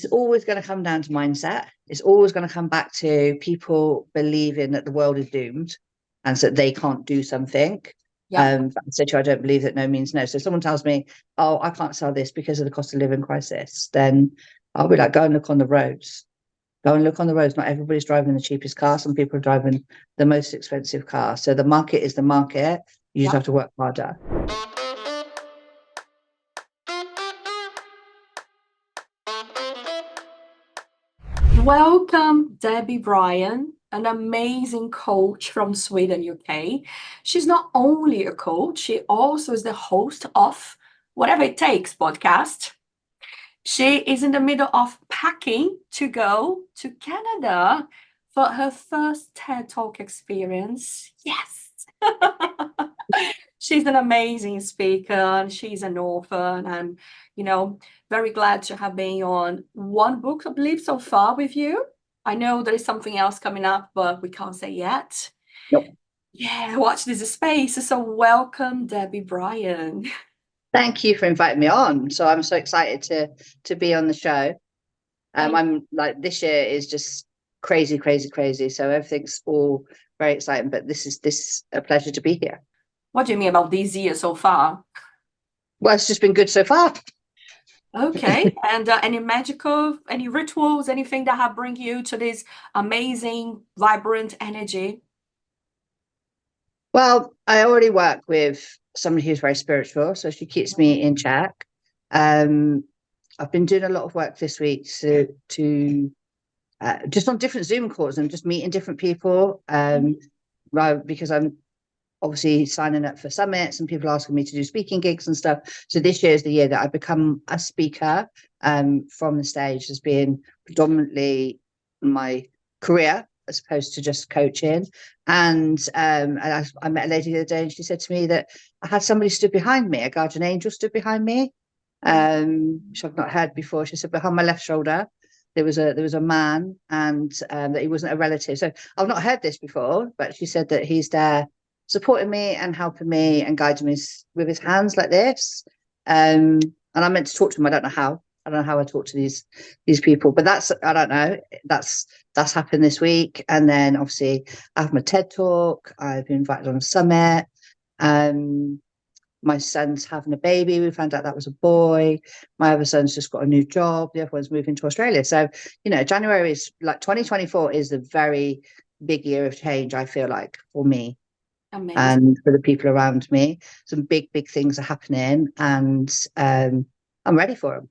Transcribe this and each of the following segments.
it's always going to come down to mindset. It's always going to come back to people believing that the world is doomed and so they can't do something. Yeah. But I said to you, I don't believe that no means no. So if someone tells me, oh, I can't sell this because of the cost of living crisis, then I'll be like, go and look on the roads. Go and look on the roads. Not everybody's driving the cheapest car. Some people are driving the most expensive car. So the market is the market. You just have to work harder. Welcome, Debbie Bryan, an amazing coach from Sweden, UK. She's not only a coach, she also is the host of Whatever It Takes podcast. She is in the middle of packing to go to Canada for her first TED Talk experience. Yes! She's an amazing speaker. She's an author, and I'm, very glad to have been on one book, I believe, so far with you. I know there is something else coming up, but we can't say yet. Nope. Yeah, watch this space. So welcome, Debbie Bryan. Thank you for inviting me on. So I'm so excited to be on the show. I'm like, this year is just crazy, crazy, crazy. So everything's all very exciting. But this is a pleasure to be here. What do you mean about this year so far? Well, it's just been good so far. Okay. And any rituals, anything that have bring you to this amazing, vibrant energy? Well, I already work with somebody who's very spiritual, so she keeps me in check. I've been doing a lot of work this week to just on different Zoom calls and just meeting different people. Because I'm obviously signing up for summits and people asking me to do speaking gigs and stuff. So this year is the year that I've become a speaker from the stage as being predominantly my career as opposed to just coaching. And I met a lady the other day and she said to me that I had somebody stood behind me, a guardian angel stood behind me, which I've not heard before. She said behind my left shoulder there was a man, and that he wasn't a relative. So I've not heard this before, but she said that he's there supporting me and helping me and guiding me with his hands like this. And I meant to talk to him. I don't know how. I don't know how I talk to these people, but I don't know. That's happened this week. And then obviously I have my TED Talk. I've been invited on a summit. My son's having a baby. We found out that was a boy. My other son's just got a new job. The other one's moving to Australia. So, January is like 2024 is a very big year of change, I feel like, for me. Amazing. And for the people around me. Some big, big things are happening, and I'm ready for them.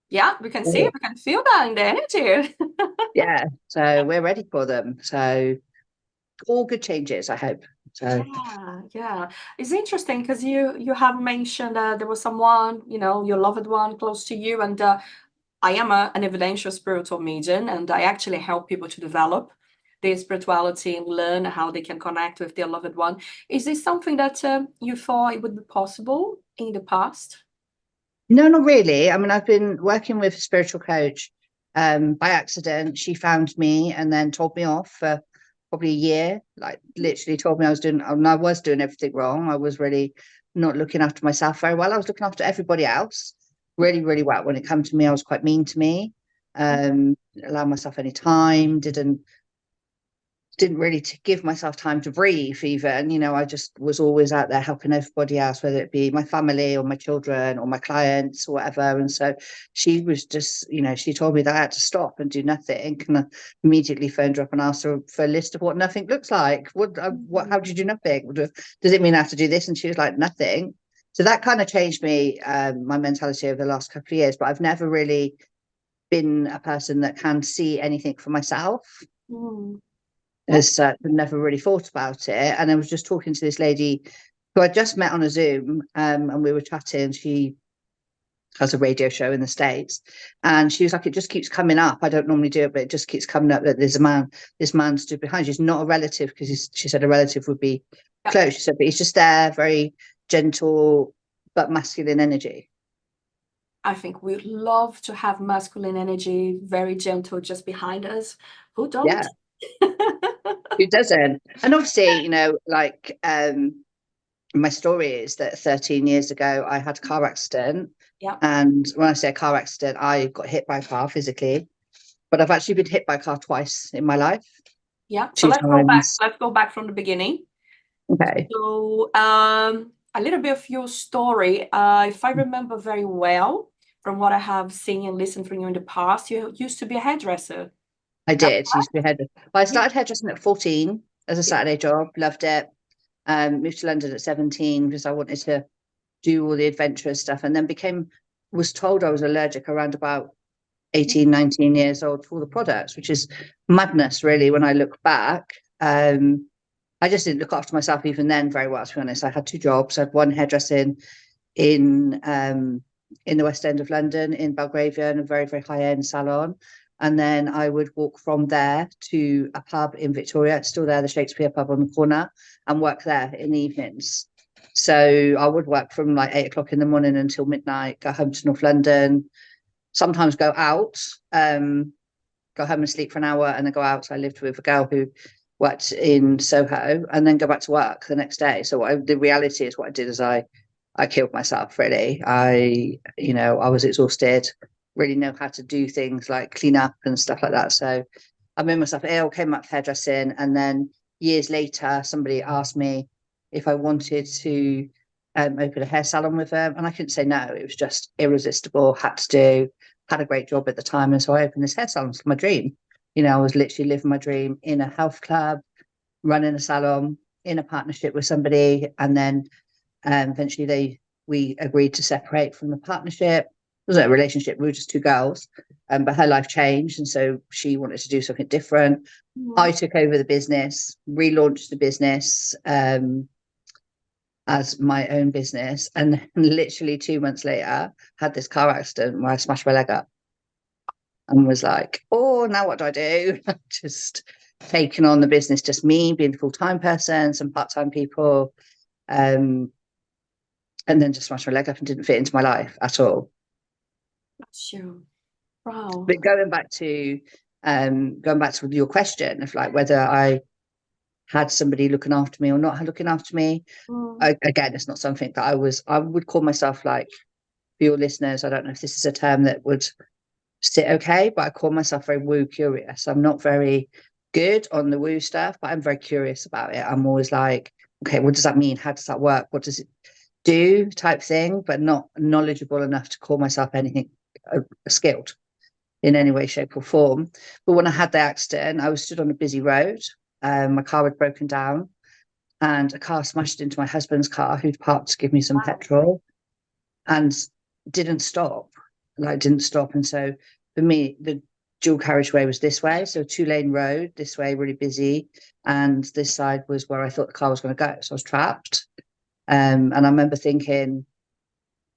Yeah, we can see, we can feel that in the energy. Yeah, so we're ready for them. So all good changes, I hope. So yeah. It's interesting because you have mentioned there was someone, your loved one close to you, and I am an evidential spiritual medium, and I actually help people to develop their spirituality and learn how they can connect with their loved one. Is this something that you thought it would be possible in the past? No, not really. I mean, I've been working with a spiritual coach by accident. She found me and then told me off for probably a year, like literally told me I was doing everything wrong. I was really not looking after myself very well. I was looking after everybody else really, really well. When it came to me, I was quite mean to me, didn't allow myself any time, didn't really give myself time to breathe even. I just was always out there helping everybody else, whether it be my family or my children or my clients or whatever. And so she was just, she told me that I had to stop and do nothing, and I immediately phoned her up and asked her for a list of what nothing looks like. How do you do nothing? Does it mean I have to do this? And she was like, nothing. So that kind of changed me, my mentality over the last couple of years. But I've never really been a person that can see anything for myself. As such, I've never really thought about it. And I was just talking to this lady who I just met on a Zoom, and we were chatting. She has a radio show in the States, and she was like, it just keeps coming up. I don't normally do it, but it just keeps coming up that there's this man stood behind you. He's not a relative, because she said a relative would be close. She said, but he's just there, very gentle, but masculine energy. I think we love to have masculine energy, very gentle, just behind us. Who don't? Yeah. Who doesn't? And obviously, my story is that 13 years ago I had a car accident, Yeah. And when I say a car accident, I got hit by a car physically, but I've actually been hit by a car twice in my life. Yeah. So Two let's go back. times. Let's go back from the beginning. Okay. So a little bit of your story. If I remember very well, from what I have seen and listened from you in the past, you used to be a hairdresser. I did. Used to be a hairdresser. Well, I Yeah. started hairdressing at 14 as a Saturday job. Loved it. Moved to London at 17 because I wanted to do all the adventurous stuff, and then was told I was allergic around about 18, 19 years old to all the products, which is madness, really, when I look back. I just didn't look after myself even then very well, to be honest. I had two jobs. I had one hairdressing in the West End of London, in Belgravia, in a very, very high-end salon. And then I would walk from there to a pub in Victoria. It's still there, the Shakespeare pub on the corner, and work there in the evenings. So I would work from like 8 o'clock in the morning until midnight, go home to North London, sometimes go out, go home and sleep for an hour, and then go out. So I lived with a girl who worked in Soho, and then go back to work the next day. So the reality is, what I did is I killed myself, really. I was exhausted, really know how to do things like clean up and stuff like that. So I made myself ill, came up hairdressing, and then years later, somebody asked me if I wanted to open a hair salon with them, and I couldn't say no. It was just irresistible, had to do, had a great job at the time, and so I opened this hair salon. It's my dream. I was literally living my dream in a health club, running a salon in a partnership with somebody, and then eventually we agreed to separate from the partnership. It wasn't a relationship, we were just two girls, but her life changed, and so she wanted to do something different. I took over the business, relaunched the business as my own business, and then literally 2 months later had this car accident where I smashed my leg up and was like, oh, now what do I do? Just taking on the business, just me being a full-time person, some part-time people, and then just smashed my leg up and didn't fit into my life at all. Sure. Wow. But going back to your question of like whether I had somebody looking after me or not looking after me, again, it's not something that I would call myself, like, for your listeners, I don't know if this is a term that would sit okay, but I call myself very woo curious. I'm not very good on the woo stuff, but I'm very curious about it. I'm always like, okay, what does that mean? How does that work? What does it do, type thing, but not knowledgeable enough to call myself anything skilled in any way, shape, or form. But when I had the accident, I was stood on a busy road. My car had broken down, and a car smashed into my husband's car, who'd parked to give me some petrol, and didn't stop. And so for me, the dual carriageway was this way, so a 2-lane road, this way really busy, and this side was where I thought the car was going to go. So I was trapped. And I remember thinking,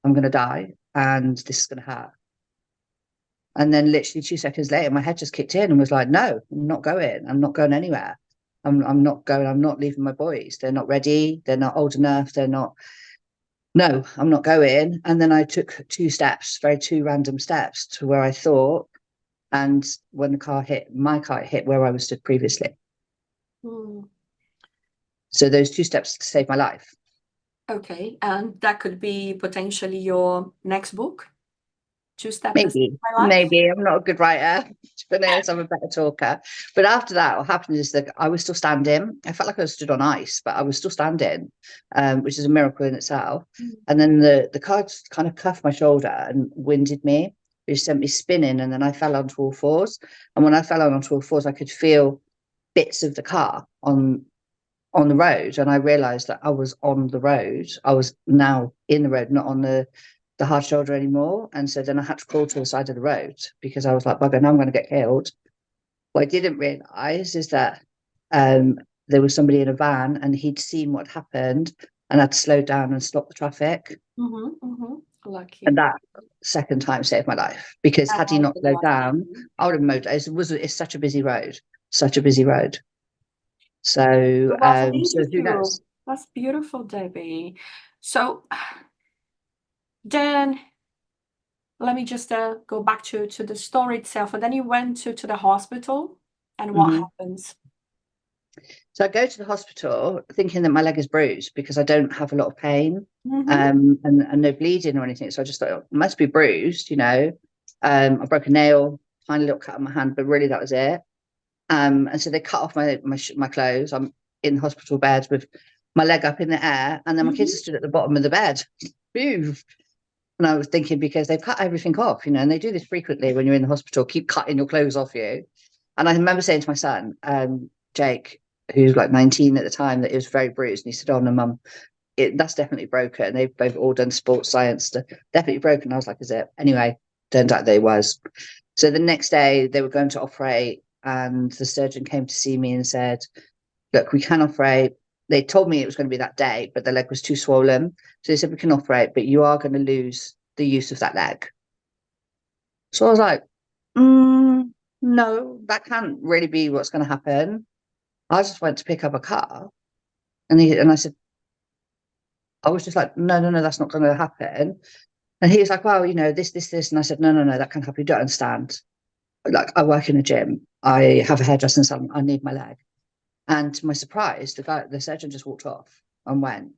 I'm going to die, and this is going to hurt. And then literally 2 seconds later, my head just kicked in and was like, no, I'm not going. I'm not going anywhere. I'm not going. I'm not leaving my boys. They're not ready. They're not old enough. No, I'm not going. And then I took 2 random steps to where I thought. And when my car hit where I was stood previously. So those 2 steps saved my life. Okay. And that could be potentially your next book? 2 steps that Maybe, saved my life? maybe I'm not a good writer, to be honest. I'm a better talker. But after that, what happened is that I was still standing. I felt like I was stood on ice, but I was still standing, which is a miracle in itself. And then the car just kind of cuffed my shoulder and winded me, which sent me spinning. And then I fell onto all fours. And when I fell onto all fours, I could feel bits of the car on the road, and I realized that I was on the road. I was now in the road, not on the hard shoulder anymore. And so then I had to crawl to the side of the road because I was like, bugger, now I'm going to get killed. What I didn't realize is that there was somebody in a van, and he'd seen what happened and had slowed down and stopped the traffic. Lucky. And that second time saved my life, because had he not slowed down, I would have mowed. It's such a busy road, such a busy road. So, so who knows? That's beautiful, Debbie. So then let me just go back to the story itself. And then you went to the hospital, and what happens? So I go to the hospital thinking that my leg is bruised because I don't have a lot of pain, Mm-hmm. and no bleeding or anything. So I just thought, oh, it must be bruised, you know. I broke a nail, tiny little cut on my hand, but really that was it. And so they cut off my clothes. I'm in the hospital bed with my leg up in the air, and then my kids are Mm-hmm. stood at the bottom of the bed. Move. And I was thinking, because they've cut everything off, you know, and they do this frequently when you're in the hospital, keep cutting your clothes off you. And I remember saying to my son, Jake, who's like 19 at the time, that it was very bruised. And he said, oh, no, mum, that's definitely broken. And they've both all done sports science stuff. Definitely broken. I was like, is it? Anyway, turned out that it was. So the next day they were going to operate, and the surgeon came to see me and said, look, we can operate. They told me it was going to be that day, but the leg was too swollen. So they said, we can operate, but you are going to lose the use of that leg. So I was like, no, that can't really be what's going to happen. I just went to pick up a car, and I said, I was just like, no, that's not going to happen. And he was like, well, you know, this. And I said, no, that can't happen. You don't understand. Like, I work in a gym. I have a hairdressing salon. I need my leg. And to my surprise, the surgeon just walked off and went.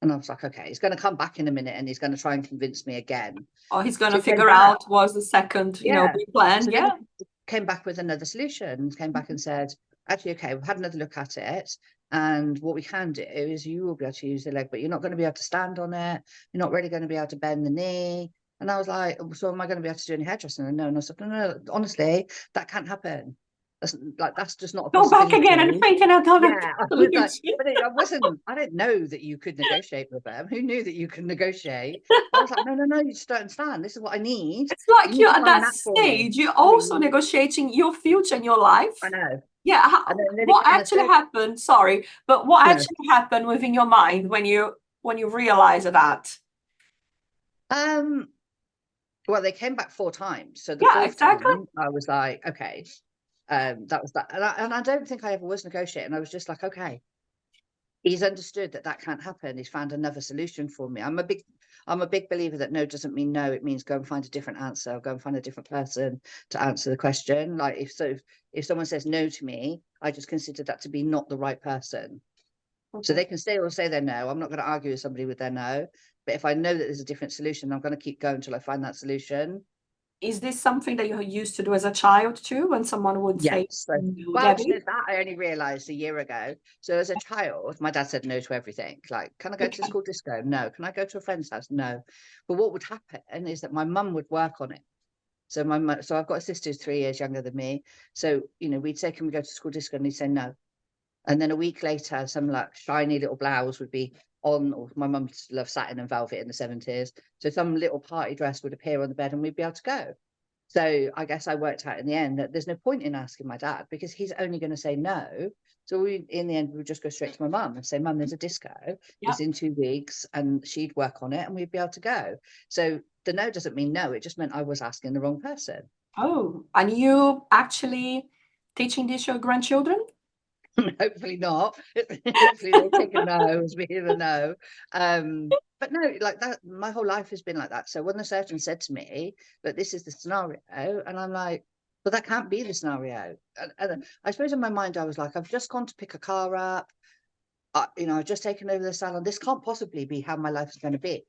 And I was like, okay, he's going to come back in a minute and he's going to try and convince me again. Or he's going So to he came figure back. out what's the second, Yeah. big plan. So then Yeah. he came back with another solution, came back and said, actually, okay, we've had another look at it. And what we can do is you will be able to use the leg, but you're not going to be able to stand on it. You're not really going to be able to bend the knee. And I was like, so am I going to be able to do any hairdressing? And no, and I said, no, honestly, that can't happen. That's just not a Go back again and possibility. think another Yeah, I was like, solution. but I didn't know that you could negotiate with them. Who knew that you could negotiate? I was like, no, you just don't understand. This is what I need. It's like You need you to at find that that for me. stage, you're also negotiating your future and your life. I know. Yeah. And What then the actually third, happened? Sorry, but what yeah. actually happened within your mind when you realize that? Um, well, they came back 4 times. So the Yeah, fourth exactly. time I was like, okay, that was that. And I don't think I ever was negotiating. I was just like, okay, he's understood that that can't happen. He's found another solution for me. I'm a big believer that no doesn't mean no. It means go and find a different answer, go and find a different person to answer the question. Like, if someone says no to me, I just consider that to be not the right person. So Mhm. they can stay or say their no. I'm not going to argue with somebody with their no. But if I know that there's a different solution, I'm going to keep going until I find that solution. Is this something that you used to do as a child too, when someone would Yes. say So, no, well, Debbie? that I only realised a year ago. So as a child, my dad said no to everything. Like, can I go to the Okay. school disco? No. Can I go to a friend's house? No. But what would happen is that my mum would work on it. So so I've got a sister who's 3 years younger than me. So, we'd say, can we go to school disco? And he'd say no. And then a week later, some like shiny little blouse would be on, or my mum loved satin and velvet in the 70s. So some little party dress would appear on the bed and we'd be able to go. So I guess I worked out in the end that there's no point in asking my dad because he's only going to say no. So in the end, we would just go straight to my mum and say, Mum, there's a disco. Yeah. It's in 2 weeks, and she'd work on it and we'd be able to go. So the no doesn't mean no. It just meant I was asking the wrong person. Oh, and you actually teaching this your grandchildren? Hopefully not. Hopefully they take a no as being a no. But no, like that, my whole life has been like that. So when the surgeon said to me that this is the scenario, and I'm like, well, that can't be the scenario. And I suppose in my mind I was like, I've just gone to pick a car up. I've just taken over the salon. This can't possibly be how my life is going to be.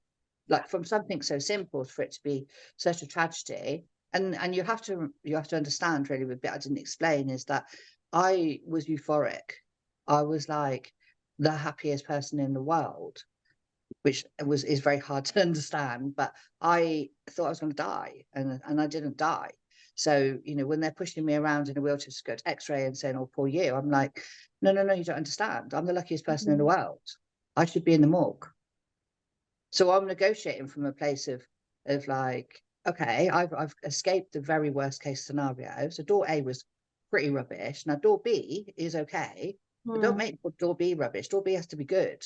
Like, from something so simple for it to be such a tragedy. And you have to understand, really, the bit I didn't explain is that I was euphoric. I was like the happiest person in the world, which is very hard to understand. But I thought I was going to die, and I didn't die. So, when they're pushing me around in a wheelchair to go to X-ray and saying, "Oh, poor you," I'm like, no, you don't understand. I'm the luckiest person in the world. I should be in the morgue. So I'm negotiating from a place of like, okay, I've escaped the very worst case scenario. So door A was pretty rubbish. Now door B is okay, but don't make door B rubbish. Door B has to be good.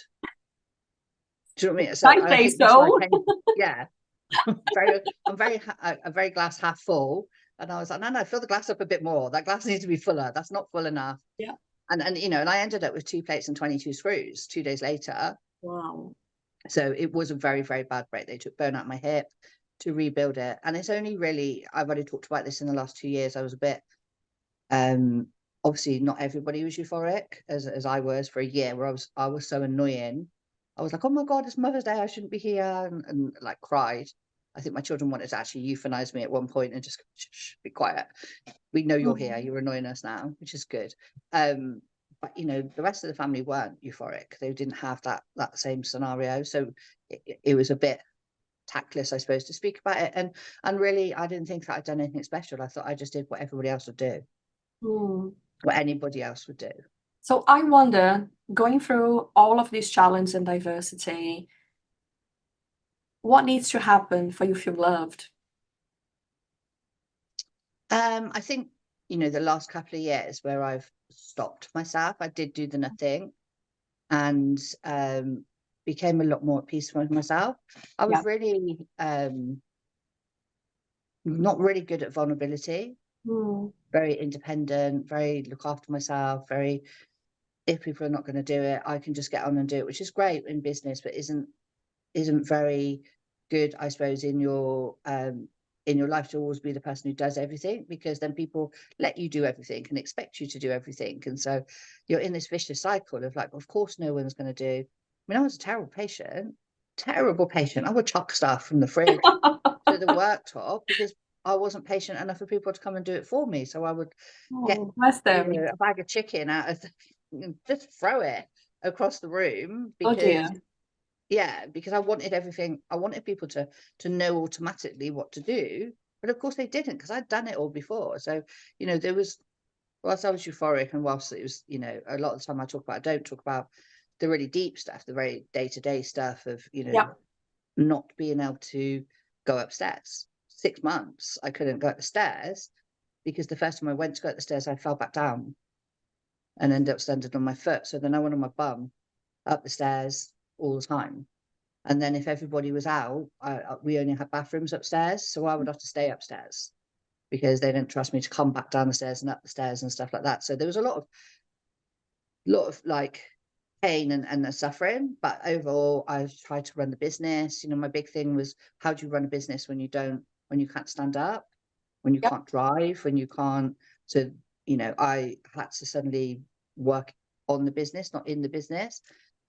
Do you know what I mean? So I I say think that's why so. I came. Yeah, I'm very a very glass half full, and I was like, no, fill the glass up a bit more. That glass needs to be fuller. That's not full enough. Yeah. And and I ended up with 2 plates and 22 screws 2 days later. Wow. So it was a very, very bad break. They took bone out my hip to rebuild it. And it's only really, I've already talked about this in the last 2 years. I was a bit obviously not everybody was euphoric as I was for a year, where I was so annoying. I was like, oh my God, it's Mother's Day, I shouldn't be here, and like cried. I think my children wanted to actually euphonize me at one point and just shh, be quiet. We know you're here, you're annoying us now, which is good. But you know, the rest of the family weren't euphoric. They didn't have that same scenario. So it was a bit tactless, I suppose, to speak about it. And really, I didn't think that I'd done anything special. I thought I just did what everybody else would do, what anybody else would do. So I wonder, going through all of these challenges and diversity, what needs to happen for you to feel loved? I think, you know, the last couple of years where I've stopped myself, I did do the nothing, and became a lot more at peace with myself. I was really not really good at vulnerability, very independent, very look after myself, very, if people are not going to do it, I can just get on and do it, which is great in business, but isn't very good, I suppose, in your life, to always be the person who does everything, because then people let you do everything and expect you to do everything. And so you're in this vicious cycle of like, of course no one's going to do. I mean, I was a terrible patient. I would chuck stuff from the fridge to the worktop because I wasn't patient enough for people to come and do it for me. So I would get a bag of chicken out of just throw it across the room, because because I wanted everything. I wanted people to know automatically what to do, but of course they didn't, because I'd done it all before. So, you know, there was, whilst I was euphoric, and whilst it was, you know, a lot of the time I don't talk about the really deep stuff, the very day-to-day stuff of, you know, not being able to go upstairs. 6 months I couldn't go up the stairs, because the first time I went to go up the stairs, I fell back down and ended up standing on my foot. So then I went on my bum up the stairs all the time. And then if everybody was out, we only had bathrooms upstairs, so I would have to stay upstairs because they didn't trust me to come back down the stairs and up the stairs and stuff like that. So there was a lot of like pain and suffering, but overall I tried to run the business. You know, my big thing was, how do you run a business when you can't stand up, when you can't drive, when you can't. So, you know, I had to suddenly work on the business, not in the business.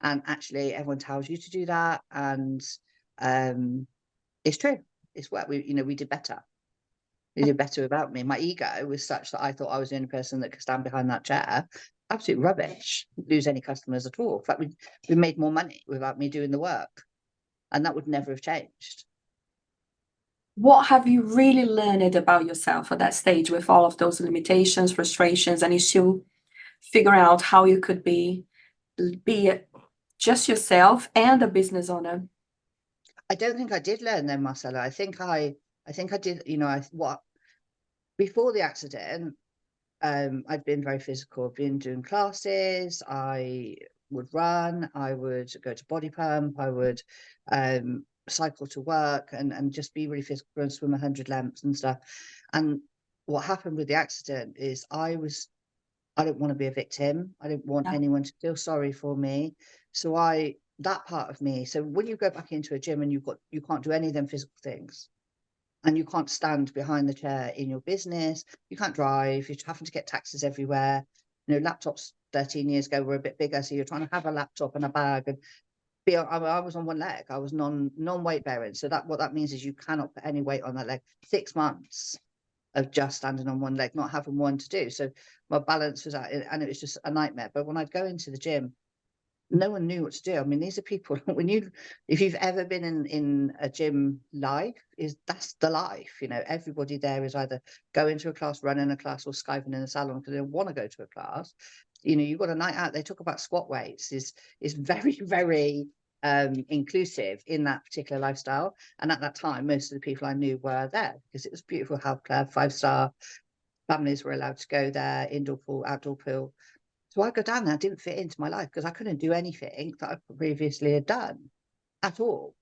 And actually everyone tells you to do that, and it's true. It's what we did better. We did better without me. My ego was such that I thought I was the only person that could stand behind that chair. Absolute rubbish. Lose any customers at all. In fact, we made more money without me doing the work, and that would never have changed. What have you really learned about yourself at that stage, with all of those limitations, frustrations, and you still figure out how you could be just yourself and a business owner? I don't think I did learn them, Marcela. I think I did. You know, before the accident, I'd been very physical. I'd been doing classes. I would run. I would go to body pump. I would cycle to work and just be really physical and swim 100 lengths and stuff. And what happened with the accident is I don't want to be a victim. I don't want anyone to feel sorry for me. So that part of me. So when you go back into a gym and you can't do any of them physical things, and you can't stand behind the chair in your business, you can't drive, you're having to get taxis everywhere. You know, laptops 13 years ago were a bit bigger, so you're trying to have a laptop and a bag and I was on one leg. I was non-weight bearing. So what that means is you cannot put any weight on that leg. 6 months of just standing on one leg, not having one to do. So my balance was out, and it was just a nightmare. But when I'd go into the gym, no one knew what to do. I mean, these are people, if you've ever been in a gym life, that's the life. You know, everybody there is either going to a class, running a class, or skiving in a salon because they don't want to go to a class. You know, you've got a night out. They talk about squat weights is very, very inclusive in that particular lifestyle. And at that time, most of the people I knew were there because it was a beautiful health club, 5-star. Families were allowed to go there, indoor pool, outdoor pool. So I go down there, I didn't fit into my life because I couldn't do anything that I previously had done at all.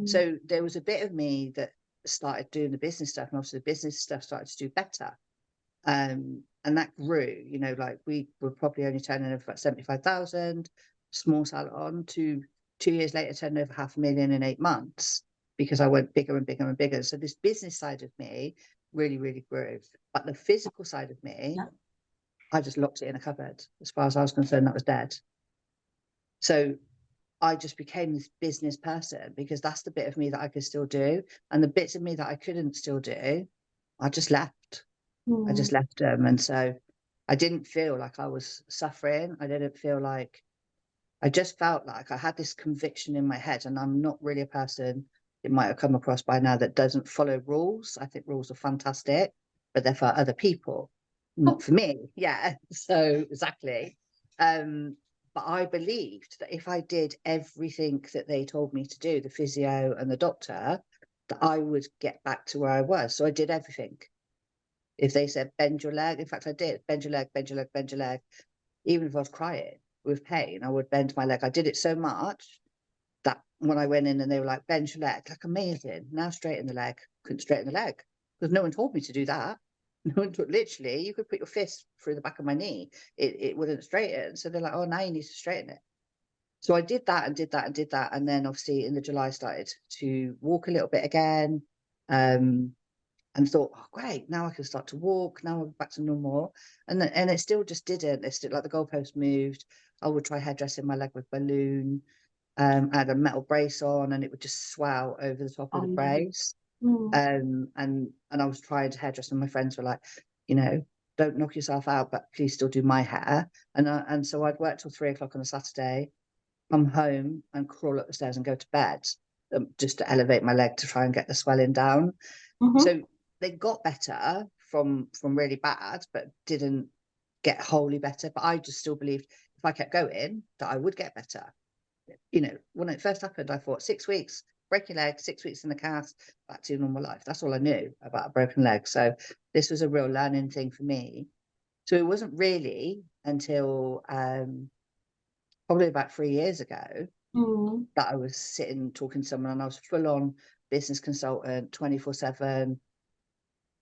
So there was a bit of me that started doing the business stuff, and obviously the business stuff started to do better. And that grew, you know, like we were probably only turning over about 75,000, small salon, to 2 years later turning over 500,000 in 8 months, because I went bigger and bigger and bigger. So this business side of me really, really grew. But the physical side of me, I just locked it in a cupboard. As far as I was concerned, that was dead. So I just became this business person because that's the bit of me that I could still do. And the bits of me that I couldn't still do, I just left. I just left them. And so I didn't feel like I was suffering. I didn't feel like, I just felt like I had this conviction in my head, and I'm not really a person, it might have come across by now, that doesn't follow rules. I think rules are fantastic, but they're for other people, not for me. Yeah. So exactly. But I believed that if I did everything that they told me to do, the physio and the doctor, that I would get back to where I was. So I did everything. If they said bend your leg, in fact I did, bend your leg, bend your leg, bend your leg. Even if I was crying with pain, I would bend my leg. I did it so much that when I went in and they were like, bend your leg, like amazing. Now straighten the leg. Couldn't straighten the leg because no one told me to do that. No one told, literally, you could put your fist through the back of my knee. It wouldn't straighten. So they're like, oh, now you need to straighten it. So I did that and did that and did that. And then obviously in the July started to walk a little bit again. And thought, oh, great, now I can start to walk. Now I'm back to normal. And it still just didn't. It's still like the goalpost moved. I would try hairdressing my leg with balloon. I had a metal brace on, and it would just swell over the top of the brace. And I was trying to hairdress, and my friends were like, you know, don't knock yourself out, but please still do my hair. And so I'd work till 3 o'clock on a Saturday, come home and crawl up the stairs and go to bed, just to elevate my leg to try and get the swelling down. So they got better from really bad, but didn't get wholly better. But I just still believed if I kept going that I would get better. You know, when it first happened, I thought 6 weeks, break your leg, 6 weeks in the cast, back to normal life. That's all I knew about a broken leg. So this was a real learning thing for me. So it wasn't really until probably about 3 years ago that I was sitting talking to someone, and I was full on business consultant, 24/7,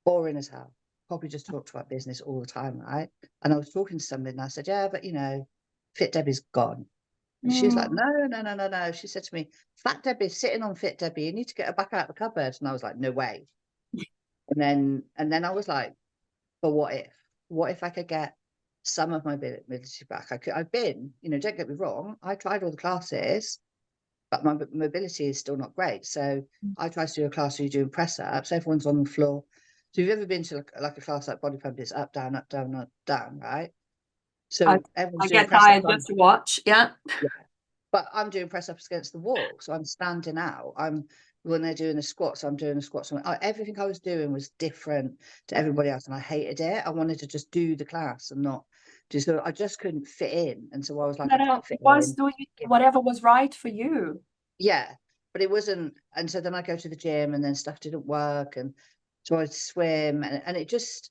boring as hell. Probably just talked about business all the time, right? And I was talking to somebody and I said, yeah, but you know, Fit Debbie's gone. And she was like, no. She said to me, Fat Debbie's sitting on Fit Debbie. You need to get her back out of the cupboard. And I was like, no way. And then I was like, but what if? What if I could get some of my mobility back? I've been, you know, don't get me wrong, I tried all the classes, but my mobility is still not great. So I tried to do a class where you're doing press ups, everyone's on the floor. So if you've ever been to like a class like body pump, it's up, down, right? So everyone's I doing get press tired ups. just to watch. Yeah. But I'm doing press ups against the wall. So I'm standing out. When they're doing the squats, I'm doing the squats. Everything I was doing was different to everybody else. And I hated it. I wanted to just do the class and not just, so I just couldn't fit in. And so I was like, I can't fit was in. doing whatever was right for you. Yeah, but it wasn't. And so then I go to the gym and then stuff didn't work. And so I'd swim and I just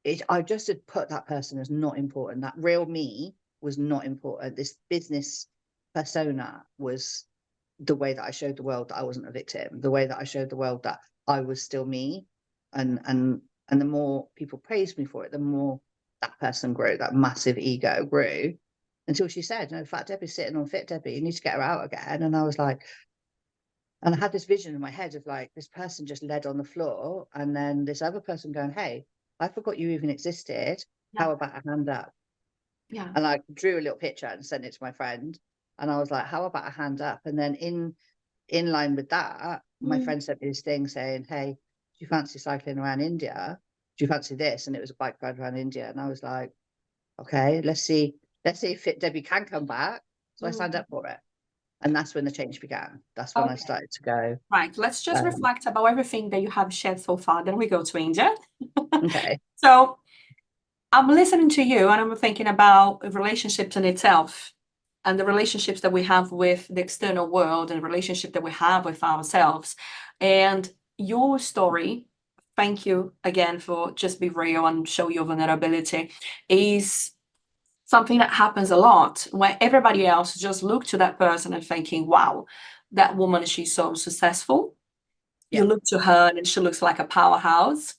had put that person as not important. That real me was not important. This business persona was the way that I showed the world that I wasn't a victim, the way that I showed the world that I was still me. And the more people praised me for it, the more that person grew, that massive ego grew, until she said, no, Fat Debbie's sitting on Fit Debbie, you need to get her out again. And I was like, and I had this vision in my head of like this person just led on the floor, and then this other person going, hey, I forgot you even existed. How about a hand up? Yeah. And I drew a little picture and sent it to my friend. And I was like, how about a hand up? And then in line with that, my friend sent me this thing saying, hey, do you fancy cycling around India? Do you fancy this? And it was a bike ride around India. And I was like, okay, let's see if Fit Debbie can come back. So I signed up for it. And that's when the change began. That's when I started to go. Right. Let's just reflect about everything that you have shared so far. Then we go to India. Okay. So I'm listening to you and I'm thinking about relationships in itself and the relationships that we have with the external world and the relationship that we have with ourselves. And your story, thank you again for just be real and show your vulnerability, is something that happens a lot when everybody else just look to that person and thinking, wow, that woman, she's so successful. You look to her and she looks like a powerhouse,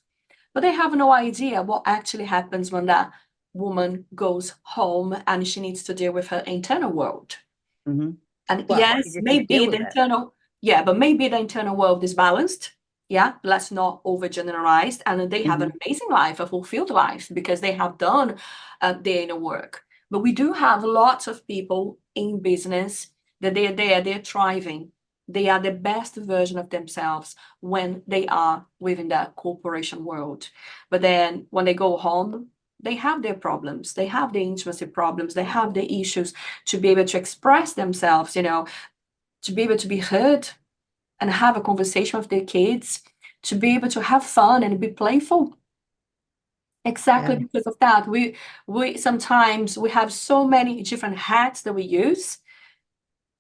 but they have no idea what actually happens when that woman goes home and she needs to deal with her internal world. And Well, yes, maybe the internal, but maybe the internal world is balanced Yeah, let's not overgeneralize. And they have an amazing life, a fulfilled life, because they have done their inner work. But we do have lots of people in business that they are there, they're thriving. They are the best version of themselves when they are within the corporation world. But then when they go home, they have their problems, they have the intimacy problems, they have the issues to be able to express themselves, you know, to be able to be heard and have a conversation with their kids, to be able to have fun and be playful. Exactly, Yeah. because of that, we sometimes we have so many different hats that we use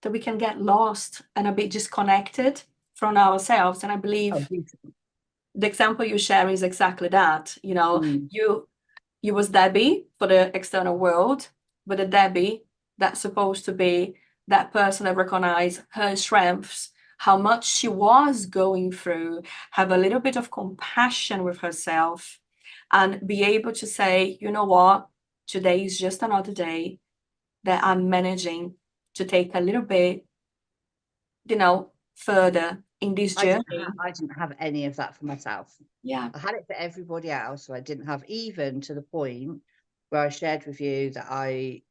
that we can get lost and a bit disconnected from ourselves. And I Oh, believe beautiful. the example you share is exactly that. You know, Mm. you was Debbie for the external world, but the Debbie that's supposed to be that person that recognize her strengths, how much she was going through, have a little bit of compassion with herself, and be able to say, you know what, today is just another day that I'm managing to take a little bit, you know, further in this journey. I didn't have any of that for myself. Yeah. I had it for everybody else, so I didn't have, even to the point where I shared with you that I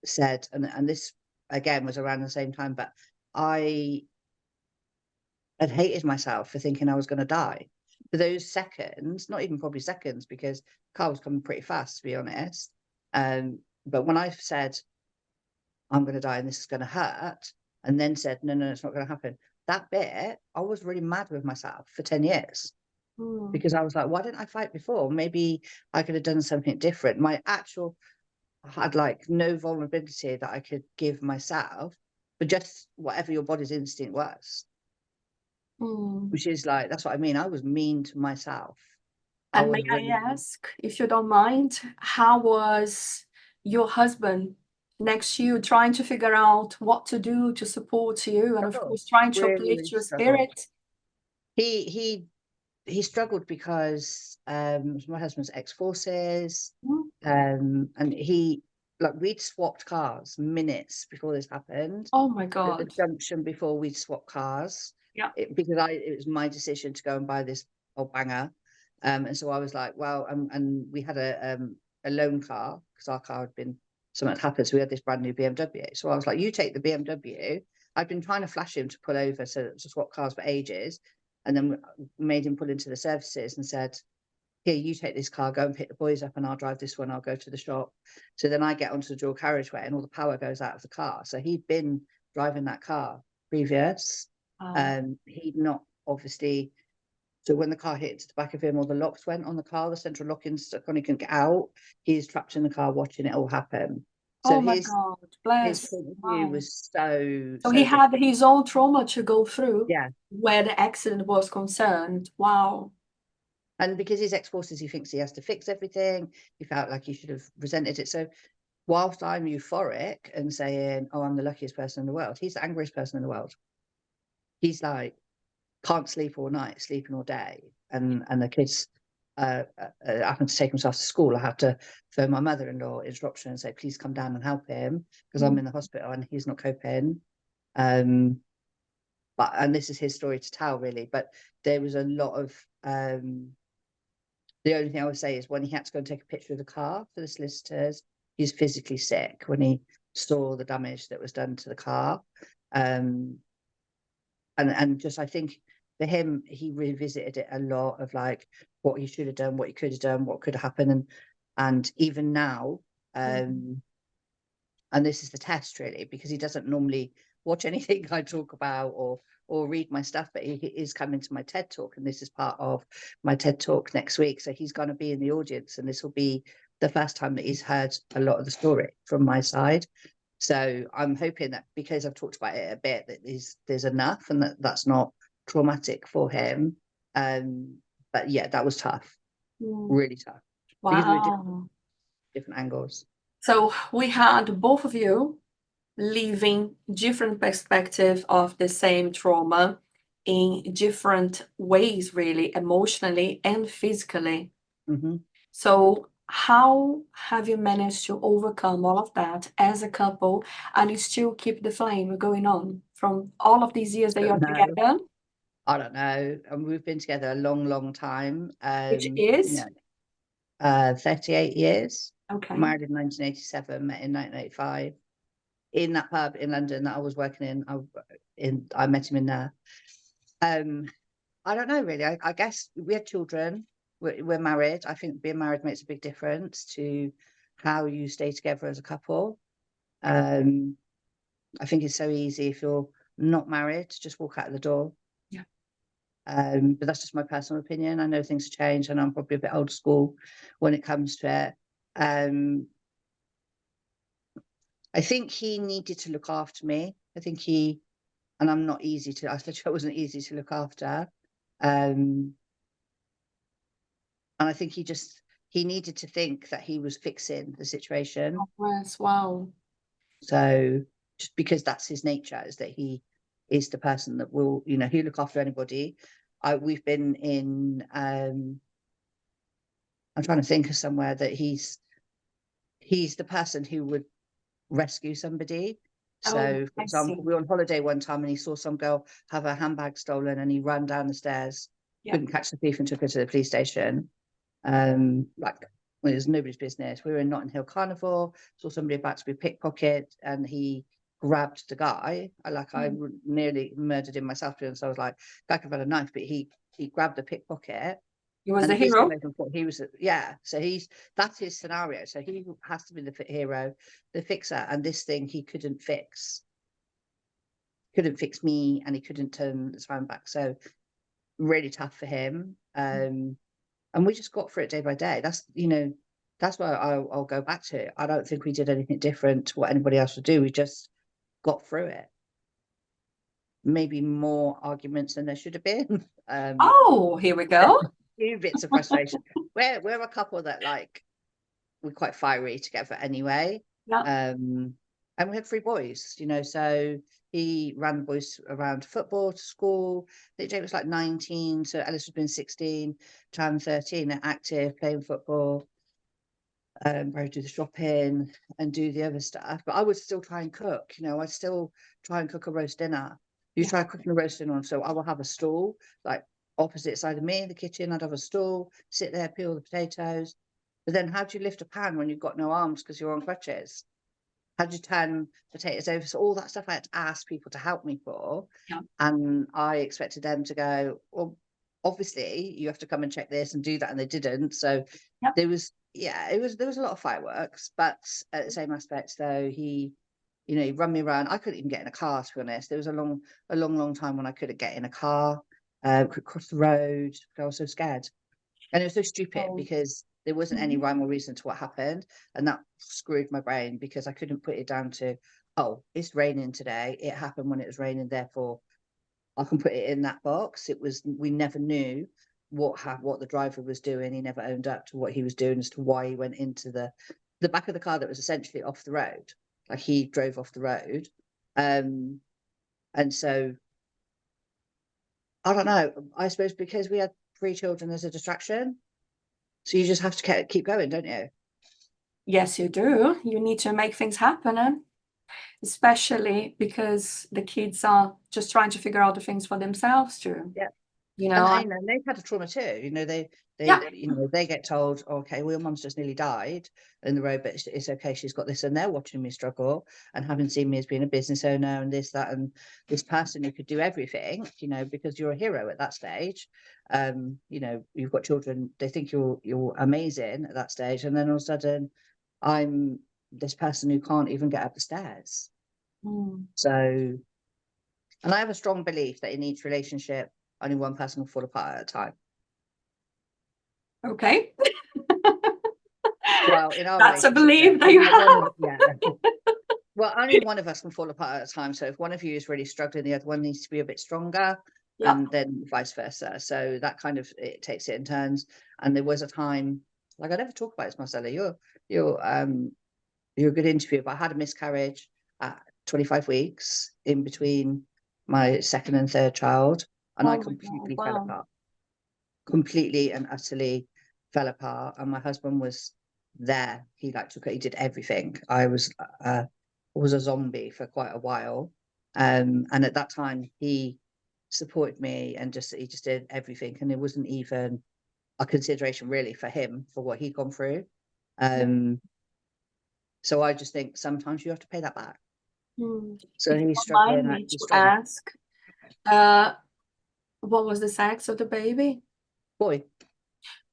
said, and this again was around the same time, but I had hated myself for thinking I was going to die. For those seconds, not even probably seconds, because the car was coming pretty fast, to be honest. But when I said, I'm going to die and this is going to hurt, and then said, no, it's not going to happen, that bit, I was really mad with myself for 10 years. Because I was like, why didn't I fight before? Maybe I could have done something different. I had like no vulnerability that I could give myself, but just whatever your body's instinct was, which is like, that's what I mean. I was mean to myself. I And was may I really, ask, if you don't mind, how was your husband next to you trying to figure out what to do to support you and of course trying to really, uplift really your struggled. spirit? He he he struggled because my husband's ex-forces, Mm. and he, like, we'd swapped cars minutes before this happened. Oh my At the God. junction before we'd swapped cars, Yeah. because it was my decision to go and buy this old banger, and so I was like, well, and we had a loan car because our car had been, something had happened, so we had this brand new BMW. So I was like, you take the BMW. I've been trying to flash him to pull over so to swap cars for ages, and then made him pull into the services and said, here, you take this car, go and pick the boys up, and I'll drive this one, I'll go to the shop. So then I get onto the dual carriageway and all the power goes out of the car. So he'd been driving that car previous. He'd not, obviously, so when the car hit into the back of him, or the locks went on the car, the central locking stuck on, he couldn't get out. He's trapped in the car watching it all happen. So Oh my his God. his Bless. point of view Wow. was so So he had different. his own trauma to go through Yeah. where the accident was concerned. Wow. And because he's ex-forces, he thinks he has to fix everything. He felt like he should have resented it. So whilst I'm euphoric and saying, oh, I'm the luckiest person in the world, he's the angriest person in the world. He's like, can't sleep all night, sleeping all day. And the kids happened to take themselves to school. I had to phone my mother-in-law instruction and say, please come down and help him because I'm in the hospital and he's not coping. And this is his story to tell, really. But there was a lot of, the only thing I would say is when he had to go and take a picture of the car for the solicitors, he's physically sick when he saw the damage that was done to the car. And just, I think for him, he revisited it a lot of like what he should have done, what he could have done, what could have happened. And even now, and this is the test really, because he doesn't normally watch anything I talk about or read my stuff, but he is coming to my TED talk, and this is part of my TED talk next week. So he's going to be in the audience, and this will be the first time that he's heard a lot of the story from my side. So I'm hoping that because I've talked about it a bit, that there's enough, and that's not traumatic for him. But yeah, that was tough, really tough, because we were different angles. So we had both of you living different perspective of the same trauma in different ways, really, emotionally and physically. So how have you managed to overcome all of that as a couple and you still keep the flame going on from all of these years that you're together? I don't know. And we've been together a long time. Which is 38 years. okay. Married in 1987, met in 1985. In that pub in London that I was working in, I met him in there. I don't know really. I guess we had children. We're married. I think being married makes a big difference to how you stay together as a couple. I think it's so easy if you're not married to just walk out of the door. Yeah. But that's just my personal opinion. I know things change, and I'm probably a bit old school when it comes to it. I think he needed to look after me. I think and I'm not easy to. I wasn't easy to look after. And I think he needed to think that he was fixing the situation. Oh, yes, wow. So just because that's his nature, is that he is the person that will, he'll look after anybody. We've been in, I'm trying to think of somewhere that he's the person who would rescue somebody. So, for example, we were on holiday one time and he saw some girl have her handbag stolen and he ran down the stairs, couldn't catch the thief and took her to the police station. Like, well, it was nobody's business. We were in Notting Hill Carnival, saw somebody about to be pickpocketed, and he grabbed the guy. I nearly murdered him myself, and so I was like, guy could have had a knife, but he grabbed the pickpocket. He was the hero. He was, so that's his scenario. So he has to be the hero, the fixer, and this thing he couldn't fix me, and he couldn't turn the time back. So really tough for him. And we just got through it day by day. That's why I'll go back to it. I don't think we did anything different to what anybody else would do. We just got through it. Maybe more arguments than there should have been. Here we go. Few bits of frustration. We're a couple that we're quite fiery together anyway. Yeah. And we had 3 boys, so he ran the boys around football to school. I think Jake was like 19, so Ellis was been 16, Chan 13, they're active, playing football, probably do the shopping and do the other stuff. But I would still try and cook, I'd still try and cook a roast dinner. You try cooking a roast dinner, so I will have a stool, like opposite side of me in the kitchen. I'd have a stool, sit there, peel the potatoes. But then how do you lift a pan when you've got no arms because you're on crutches? How do you turn potatoes over? So all that stuff I had to ask people to help me for. Yeah. And I expected them to go, well, obviously you have to come and check this and do that. And they didn't. So there was a lot of fireworks, but at the same aspect though, he run me around. I couldn't even get in a car, to be honest. There was a long time when I couldn't get in a car, could cross the road. I was so scared. And it was so stupid because there wasn't any rhyme or reason to what happened. And that screwed my brain because I couldn't put it down to, oh, it's raining today. It happened when it was raining. Therefore, I can put it in that box. We never knew what the driver was doing. He never owned up to what he was doing as to why he went into the back of the car that was essentially off the road. Like he drove off the road. And so, I don't know. I suppose because we had 3 children as a distraction. So you just have to keep going, don't you? Yes, you do. You need to make things happen, especially because the kids are just trying to figure out the things for themselves too. Yeah. And they've had a trauma too. They get told, okay, well, your mum's just nearly died in the road, but it's okay, she's got this, and they're watching me struggle and having seen me as being a business owner and this, that, and this person who could do everything, because you're a hero at that stage. You've got children, they think you're amazing at that stage, and then all of a sudden I'm this person who can't even get up the stairs. So, and I have a strong belief that in each relationship only one person will fall apart at a time. Okay. Well, in our that's a belief that you have. Well, only one of us can fall apart at a time. So if one of you is really struggling, the other one needs to be a bit stronger, and then vice versa. So that kind of, it takes it in turns. And there was a time, like, I never talk about this, Marcela. You're a good interviewer, but I had a miscarriage at 25 weeks in between my second and third child, and I completely fell apart. Completely and utterly fell apart, and my husband was there. He he did everything. I was a zombie for quite a while, and at that time he supported me, and he just did everything, and it wasn't even a consideration really for him for what he'd gone through. So I just think sometimes you have to pay that back. So If you he's don't mind struggling me at his to strength. ask, what was the sex of the baby? Boy,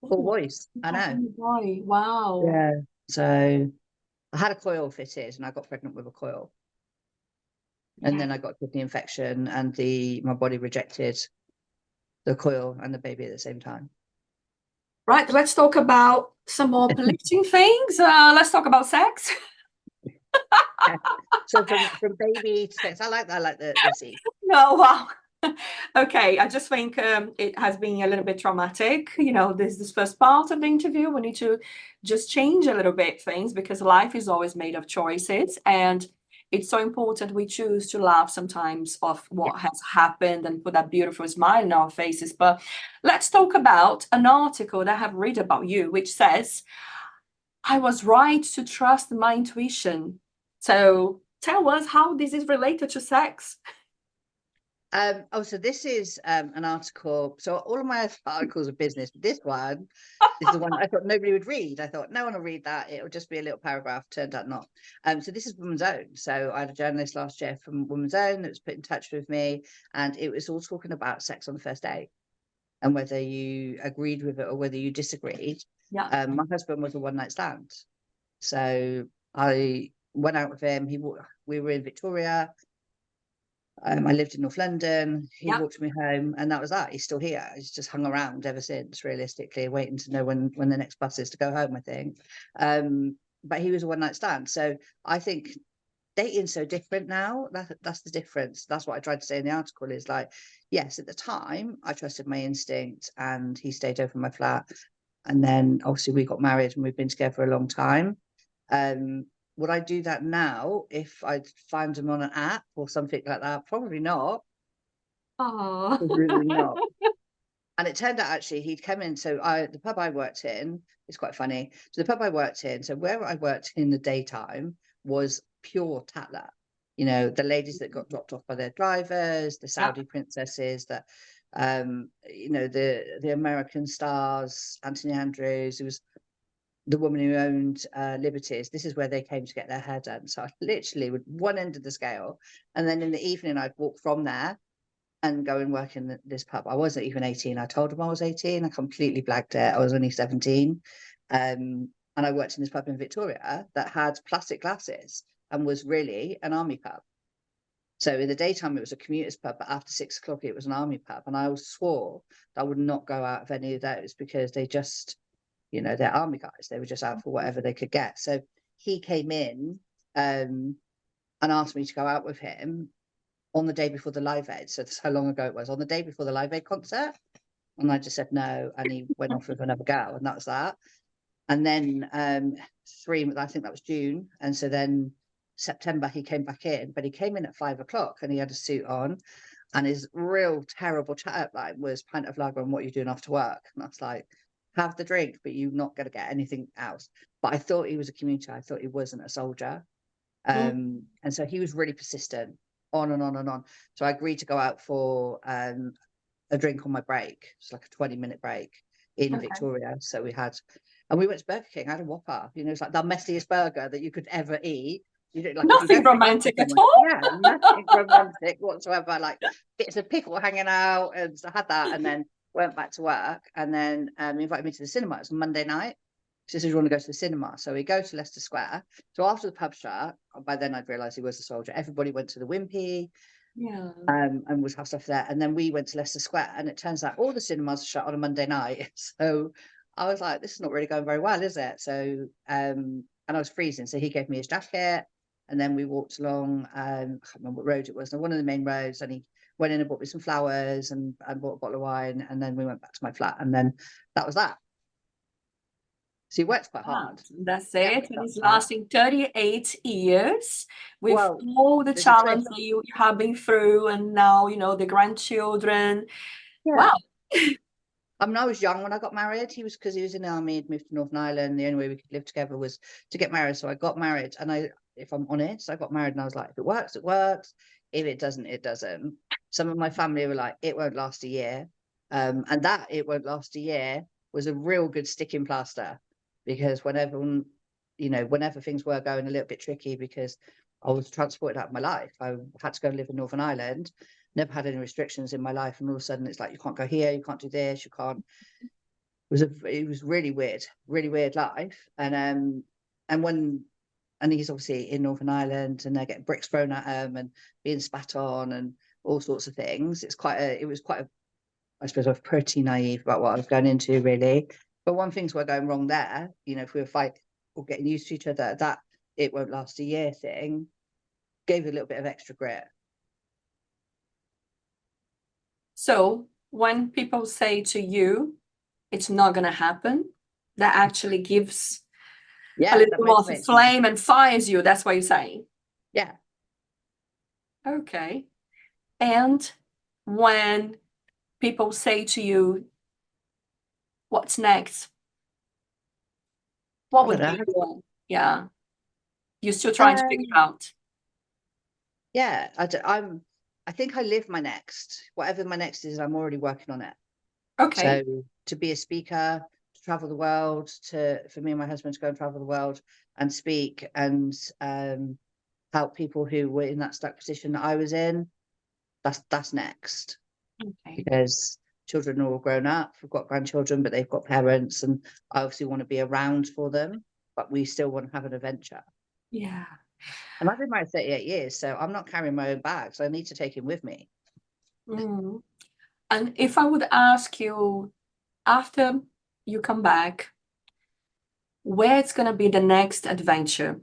all Oh, boys. I know. boy. Wow. Yeah. So I had a coil fitted, and I got pregnant with a coil, and then I got a kidney infection, and my body rejected the coil and the baby at the same time. Right, let's talk about some more uplifting things. Let's talk about sex. So from baby to sex, I like the seed. No, wow. Okay, I just think it has been a little bit traumatic. You know, this first part of the interview, we need to just change a little bit things, because life is always made of choices, and it's so important we choose to laugh sometimes of what has happened and put that beautiful smile on our faces. But let's talk about an article that I have read about you, which says, I was right to trust my intuition. So tell us how this is related to sex. So this is an article. So all of my articles are business, but this one is the one I thought nobody would read. I thought no one will read that. It'll just be a little paragraph. Turned out not. So this is Woman's Own. So I had a journalist last year from Woman's Own that was put in touch with me, and it was all talking about sex on the first date and whether you agreed with it or whether you disagreed. Yeah. My husband was a one-night stand, so I went out with him. We were in Victoria. I lived in North London. He walked me home, and that was that. He's still here. He's just hung around ever since, realistically, waiting to know when the next bus is to go home, I think. But he was a one-night stand. So I think dating's so different now. That's the difference. That's what I tried to say in the article, is like, yes, at the time I trusted my instinct, and he stayed over my flat. And then obviously we got married, and we've been together for a long time. Would I do that now if I'd find him on an app or something like that? Probably not. Oh. Probably not. And it turned out actually he'd come in. So the pub I worked in, it's quite funny. So the pub I worked in, so where I worked in the daytime was pure tatler. You know, the ladies that got dropped off by their drivers, the Saudi princesses, that you know, the American stars, Anthony Andrews, who was the woman who owned Liberties. This is where they came to get their hair done. So I literally would one end of the scale, and then in the evening I'd walk from there and go and work in this pub. I wasn't even 18. I told them I was 18. I completely blagged it. I was only 17. And I worked in this pub in Victoria that had plastic glasses and was really an army pub. So in the daytime, it was a commuters pub, but after 6 o'clock, it was an army pub. And I swore that I would not go out of any of those, because they just, you know, they're army guys. They were just out for whatever they could get. So he came in and asked me to go out with him on the day before the Live Aid. So that's how long ago it was, on the day before the Live Aid concert. And I just said no. And he went off with another girl, and that was that. And then I think that was June. And so then September, he came back in, but he came in at 5 o'clock, and he had a suit on. And his real terrible chat line was pint of lager and what you're doing after work. And I was like, have the drink, but you're not going to get anything else. But I thought he was a commuter. I thought he wasn't a soldier. And so he was really persistent, on and on and on. So I agreed to go out for a drink on my break. It's like a 20-minute break in Victoria. So we went to Burger King. I had a Whopper. You know, it's like the messiest burger that you could ever eat. You don't, like, Nothing romantic at all. Yeah, nothing romantic whatsoever. Like bits of pickle hanging out, and so I had that, and then went back to work. And then he invited me to the cinema. It was Monday night. She said, "You want to go to the cinema?" So we go to Leicester Square. So after the pub shut, by then I'd realised he was a soldier. Everybody went to the Wimpy, and would have stuff there. And then we went to Leicester Square, and it turns out all the cinemas are shut on a Monday night. So I was like, "This is not really going very well, is it?" So and I was freezing, so he gave me his jacket, and then we walked along. I can't remember what road it was. One of the main roads, and he went in and bought me some flowers and bought a bottle of wine, and then we went back to my flat, and then that was that. So he works quite hard. That's it. And it's lasting 38 years with all the there's a challenges twist. that you have been through, and now, you know, the grandchildren. Yeah. Wow. I mean, I was young when I got married. Because he was in the army, he'd moved to Northern Ireland. The only way we could live together was to get married. So I got married, and if I'm honest, I got married, and I was like, if it works, it works. if it doesn't, it doesn't. Some of my family were like, it won't last a year. And that it won't last a year was a real good sticking plaster, because whenever things were going a little bit tricky, because I was transported out of my life, I had to go and live in Northern Ireland, never had any restrictions in my life, and all of a sudden it's like, you can't go here, you can't do this, you can't. It was really weird life. And he's obviously in Northern Ireland, and they're getting bricks thrown at him and being spat on and all sorts of things. It was quite a, I suppose I was pretty naive about what I was going into, really. But when things were going wrong there, if we were fighting or getting used to each other, that it won't last a year thing gave a little bit of extra grit. So when people say to you, it's not going to happen, that actually gives a little more of a flame and fires you. That's what you're saying. Yeah. Okay. And when people say to you, what's next? What would be one? Yeah. You're still trying to figure out. Yeah, I think I live my next. Whatever my next is, I'm already working on it. Okay. So to be a speaker, to travel the world, for me and my husband to go and travel the world and speak and help people who were in that stuck position that I was in, that's next. Okay. Because children are all grown up, we've got grandchildren, but they've got parents, and I obviously want to be around for them, but we still want to have an adventure. Yeah. And I've been married 38 years, so I'm not carrying my own bags. So I need to take him with me. Mm. And if I would ask you, after you come back, where it's going to be the next adventure?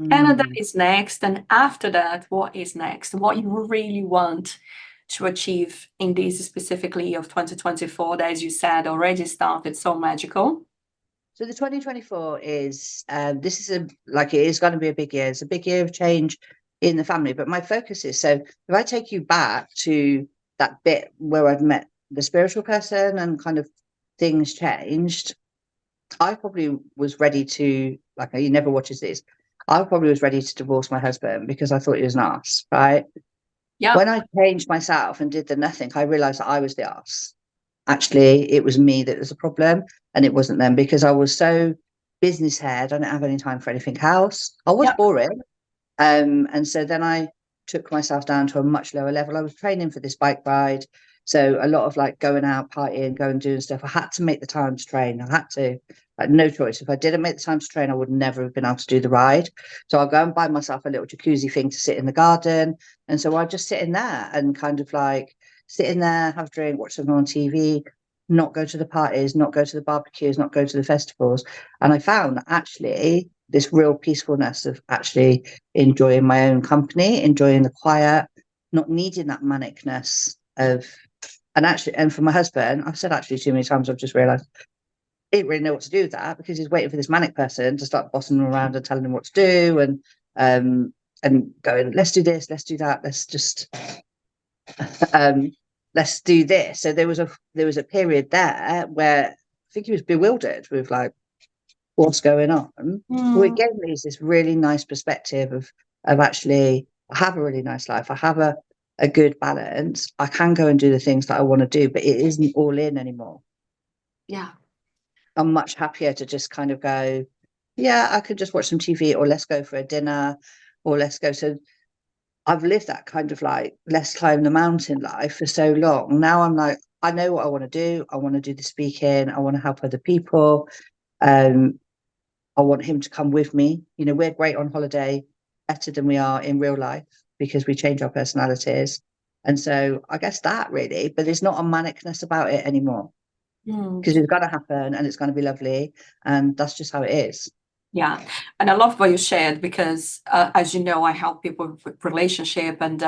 Canada is next, and after that, what is next? What you really want to achieve in this specifically year of 2024 that, as you said, already started so magical? So the 2024 is it is going to be a big year. It's a big year of change in the family. But my focus is, so if I take you back to that bit where I've met the spiritual person and kind of things changed, I probably was ready to, like, he never watches this. I probably was ready to divorce my husband because I thought he was an arse, right? Yeah. When I changed myself and did the nothing, I realized that I was the arse. Actually, it was me that was a problem, and it wasn't them, because I was so business head. I didn't have any time for anything else. I was boring. And so then I took myself down to a much lower level. I was training for this bike ride. So a lot of like going out, partying, going doing stuff. I had to make the time to train. I had to, like, no choice. If I didn't make the time to train, I would never have been able to do the ride. So I'll go and buy myself a little jacuzzi thing to sit in the garden. And so I just sit in there and kind of like sit in there, have a drink, watch something on TV, not go to the parties, not go to the barbecues, not go to the festivals. And I found that actually this real peacefulness of actually enjoying my own company, enjoying the quiet, not needing that manicness of, and for my husband, I've said actually too many times, I've just realized he didn't really know what to do with that, because he's waiting for this manic person to start bossing him around and telling him what to do, and going, let's do this, let's do that, let's just let's do this. So there was a period there where I think he was bewildered with like, what's going on. Well, it gave me this really nice perspective of actually, I have a really nice life. I have a good balance. I can go and do the things that I want to do, but it isn't all in anymore. Yeah. I'm much happier to just kind of go, yeah, I could just watch some TV, or let's go for a dinner, or let's go. So I've lived that kind of like, let's climb the mountain life for so long. Now I'm like, I know what I want to do. I want to do the speaking. I want to help other people. I want him to come with me. We're great on holiday, better than we are in real life, because we change our personalities. And so I guess that really, but there's not a manicness about it anymore, because it's going to happen and it's going to be lovely. And that's just how it is. Yeah. And I love what you shared, because as you know, I help people with relationship. And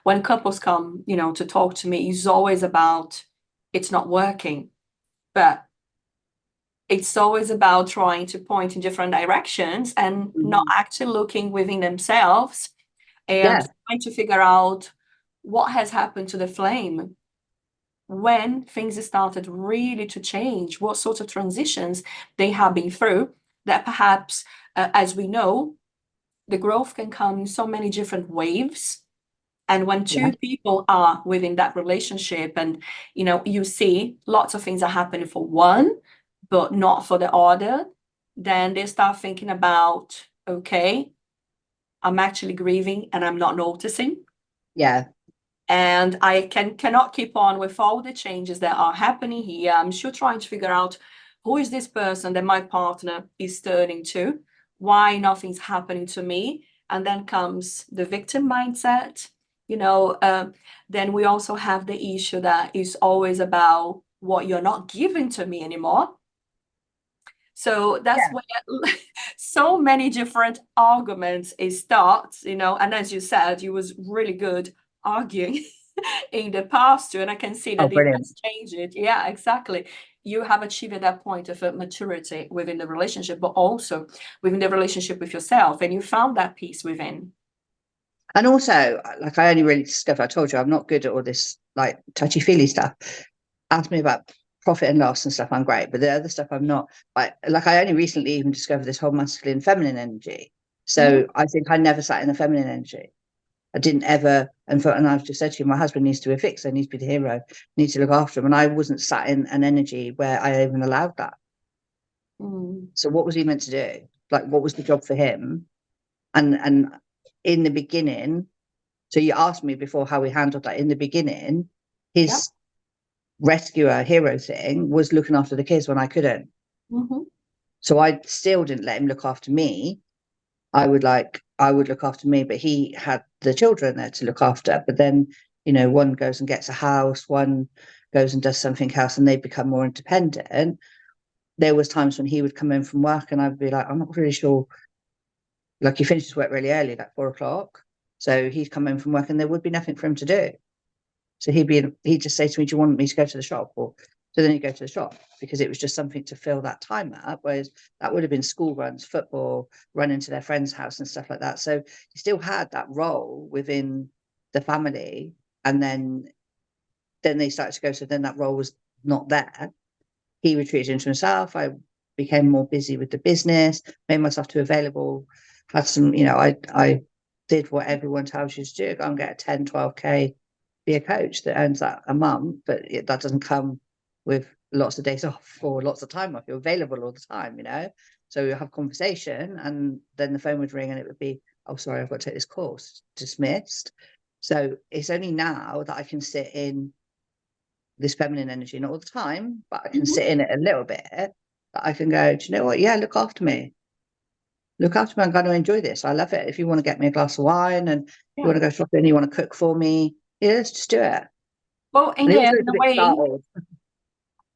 when couples come, to talk to me, it's always about, it's not working, but it's always about trying to point in different directions and not actually looking within themselves and trying to figure out what has happened to the flame, when things started really to change, what sort of transitions they have been through, that perhaps, as we know, the growth can come in so many different waves. And when Yeah. two people are within that relationship and, you see lots of things are happening for one, but not for the other, then they start thinking about, okay, I'm actually grieving and I'm not noticing. Yeah. And I cannot keep on with all the changes that are happening here. I'm still trying to figure out who is this person that my partner is turning to, why nothing's happening to me. And then comes the victim mindset. Then we also have the issue that is always about what you're not giving to me anymore. So that's where so many different arguments start, and as you said, you was really good arguing in the past too, and I can see that it has changed it. Yeah, exactly. You have achieved that point of maturity within the relationship, but also within the relationship with yourself, and you found that peace within. And also, like, I only really discovered, I told you, I'm not good at all this like touchy-feely stuff. Ask me about profit and loss and stuff, I'm great, but the other stuff I'm not. I only recently even discovered this whole masculine feminine energy. So I think I never sat in the feminine energy. I didn't ever, and I've just said to you, my husband needs to be a fixer, needs to be the hero, needs to look after him, and I wasn't sat in an energy where I even allowed that. So what was he meant to do? Like, what was the job for him? And in the beginning, so you asked me before how we handled that. In the beginning, his rescuer hero thing was looking after the kids when I couldn't. So I still didn't let him look after me. I would look after me, but he had the children there to look after. But then, one goes and gets a house, one goes and does something else, and they become more independent. There was times when he would come in from work and I'd be like, I'm not really sure. Like, he finishes work really early, like 4:00. So he'd come in from work and there would be nothing for him to do. So he'd just say to me, do you want me to go to the shop? So then he'd go to the shop, because it was just something to fill that time up. Whereas that would have been school runs, football, running to their friend's house and stuff like that. So he still had that role within the family. And then they started to go. So then that role was not there. He retreated into himself. I became more busy with the business, made myself too available, had some, I did what everyone tells you to do, go and get a 10, 12K, be a coach that earns that a month, but that doesn't come with lots of days off or lots of time off. You're available all the time, so you have conversation, and then the phone would ring and it would be, oh, sorry, I've got to take this course, dismissed. So it's only now that I can sit in this feminine energy, not all the time, but I can sit in it a little bit, that I can go, do you know what? Yeah, look after me. Look after me. I'm going to enjoy this. I love it. If you want to get me a glass of wine and you want to go shopping, you want to cook for me, let's just do it. Well, in the end, in a way,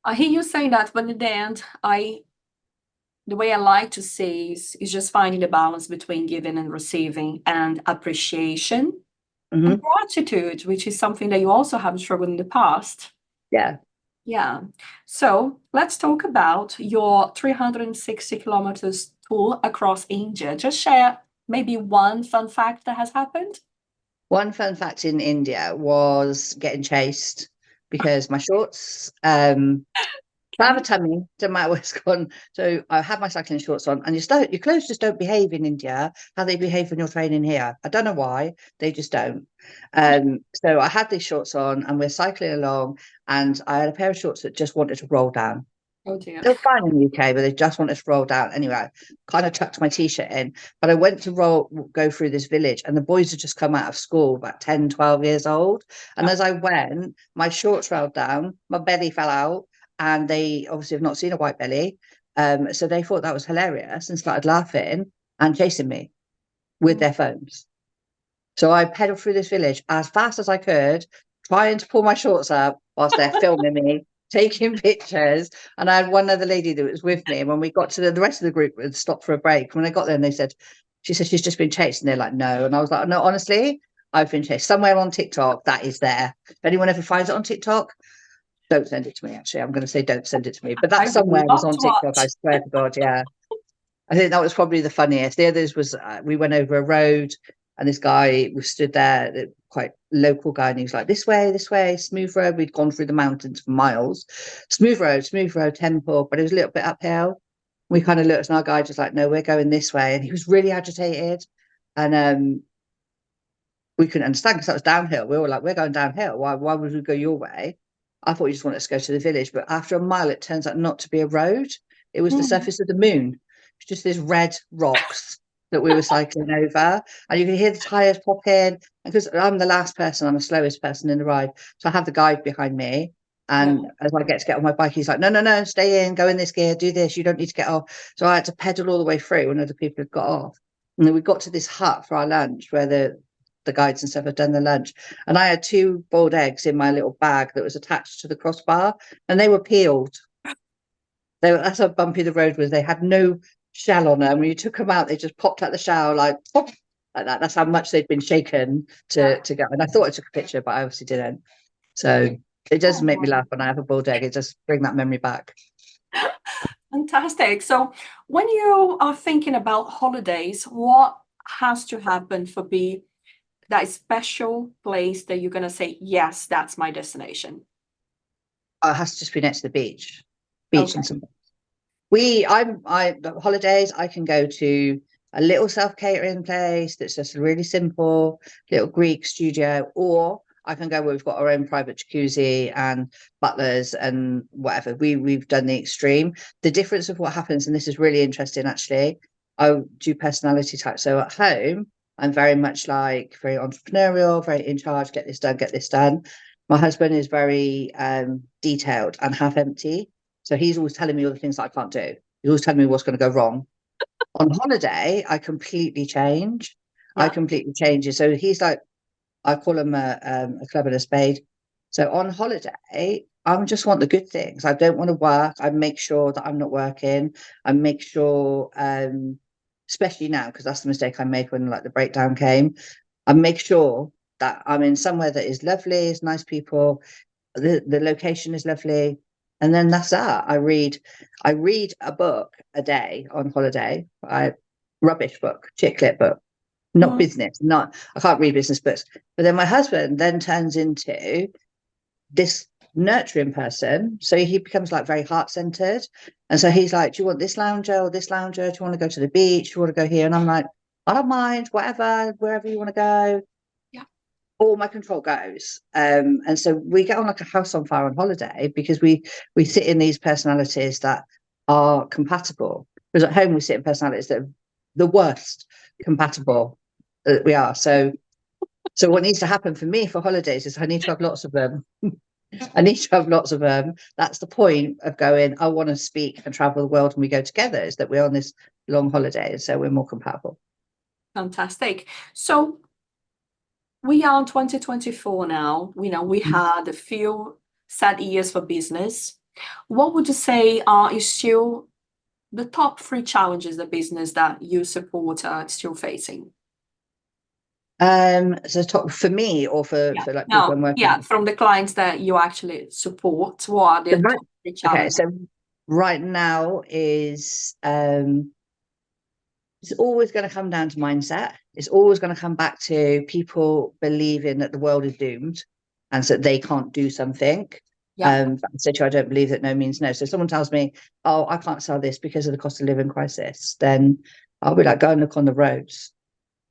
I hear you saying that, but in the end, the way I like to see is just finding the balance between giving and receiving, and appreciation and gratitude, which is something that you also have struggled in the past. Yeah. So let's talk about your 360 kilometers tour across India. Just share maybe one fun fact that has happened. One fun fact in India was getting chased because my shorts, I have a tummy, doesn't matter where it's gone. So I had my cycling shorts on, and your clothes just don't behave in India how they behave when you're training here. I don't know why, they just don't. So I had these shorts on and we're cycling along, and I had a pair of shorts that just wanted to roll down. Oh dear. They're fine in the UK, but they just wanted to roll down. Anyway, I kind of tucked my t-shirt in, but I went to go through this village, and the boys had just come out of school, about 10, 12 years old. And as I went, my shorts rolled down, my belly fell out, and they obviously have not seen a white belly. So they thought that was hilarious and started laughing and chasing me with their phones. So I pedaled through this village as fast as I could, trying to pull my shorts up whilst they're filming me, taking pictures. And I had one other lady that was with me. And when we got to the rest of the group, would stop for a break. When I got there, and she said she's just been chased. And they're like, no. And I was like, no, honestly, I've been chased somewhere on TikTok. That is there. If anyone ever finds it on TikTok, don't send it to me. Actually, I'm going to say don't send it to me. But that somewhere was on TikTok. I swear to God, yeah. I think that was probably the funniest. The others was we went over a road, and this guy was stood there, quite local guy, and he was like, this way, smooth road. We'd gone through the mountains for miles. Smooth road, temple, but it was a little bit uphill. We kind of looked, and our guy just like, no, we're going this way. And he was really agitated. And we couldn't understand because that was downhill. We were like, we're going downhill. Why would we go your way? I thought you just wanted us to go to the village. But after a mile, it turns out not to be a road. It was the surface of the moon. It's just these red rocks that we were cycling over. And you could hear the tyres pop in. And because I'm the last person, I'm the slowest person in the ride. So I have the guide behind me. And as I get on my bike, he's like, no, stay in, go in this gear, do this. You don't need to get off. So I had to pedal all the way through when other people had got off. And then we got to this hut for our lunch where the guides and stuff had done the lunch, and I had 2 boiled eggs in my little bag that was attached to the crossbar, and they were peeled. That's how bumpy the road was. They had no shell on them. When you took them out, they just popped out the shell like pop, like that. That's how much they'd been shaken to go. And I thought I took a picture, but I obviously didn't. So it does make me laugh when I have a boiled egg. It just bring that memory back. Fantastic. So when you are thinking about holidays, what has to happen for that special place that you're going to say, yes, that's my destination? It has to just be next to the beach and some. Holidays, I can go to a little self-catering place that's just really simple, little Greek studio, or I can go where we've got our own private jacuzzi and butlers and whatever. We've done the extreme. The difference of what happens, and this is really interesting actually, I do personality type. So at home, I'm very much like very entrepreneurial, very in charge, get this done. My husband is very detailed and half empty. So he's always telling me all the things that I can't do. He's always telling me what's going to go wrong. On holiday, I completely change. So he's like, I call him a club and a spade. So on holiday, I just want the good things. I don't want to work. I make sure that I'm not working. I make sure, especially now, because that's the mistake I made when like the breakdown came. I make sure that I'm in somewhere that is lovely, it's nice people, the location is lovely. And then that's that. I read a book a day on holiday. Rubbish book, chick lit book. Not business, I can't read business books. But then my husband then turns into this nurturing person. So he becomes like very heart-centered. And so he's like, do you want this lounger or this lounger? Do you want to go to the beach? Do you want to go here? And I'm like, I don't mind, whatever, wherever you want to go. Yeah. All my control goes. And so we get on like a house on fire on holiday because we sit in these personalities that are compatible. Because at home we sit in personalities that are the worst compatible that we are. So what needs to happen for me for holidays is I need to have lots of them. That's the point of going, I want to speak and travel the world and we go together, is that we're on this long holiday, so we're more compatible. Fantastic. So we are in 2024 now. We had a few sad years for business. What would you say is still the top 3 challenges the business that you support are still facing? So top for me or for like people I'm working with? From the clients that you actually support, what are the top 3 challenges? Okay, so right now is it's always going to come down to mindset. It's always going to come back to people believing that the world is doomed and so they can't do something. I said to you, I don't believe that no means no. So if someone tells me, oh, I can't sell this because of the cost of living crisis, then I'll be like, go and look on the roads.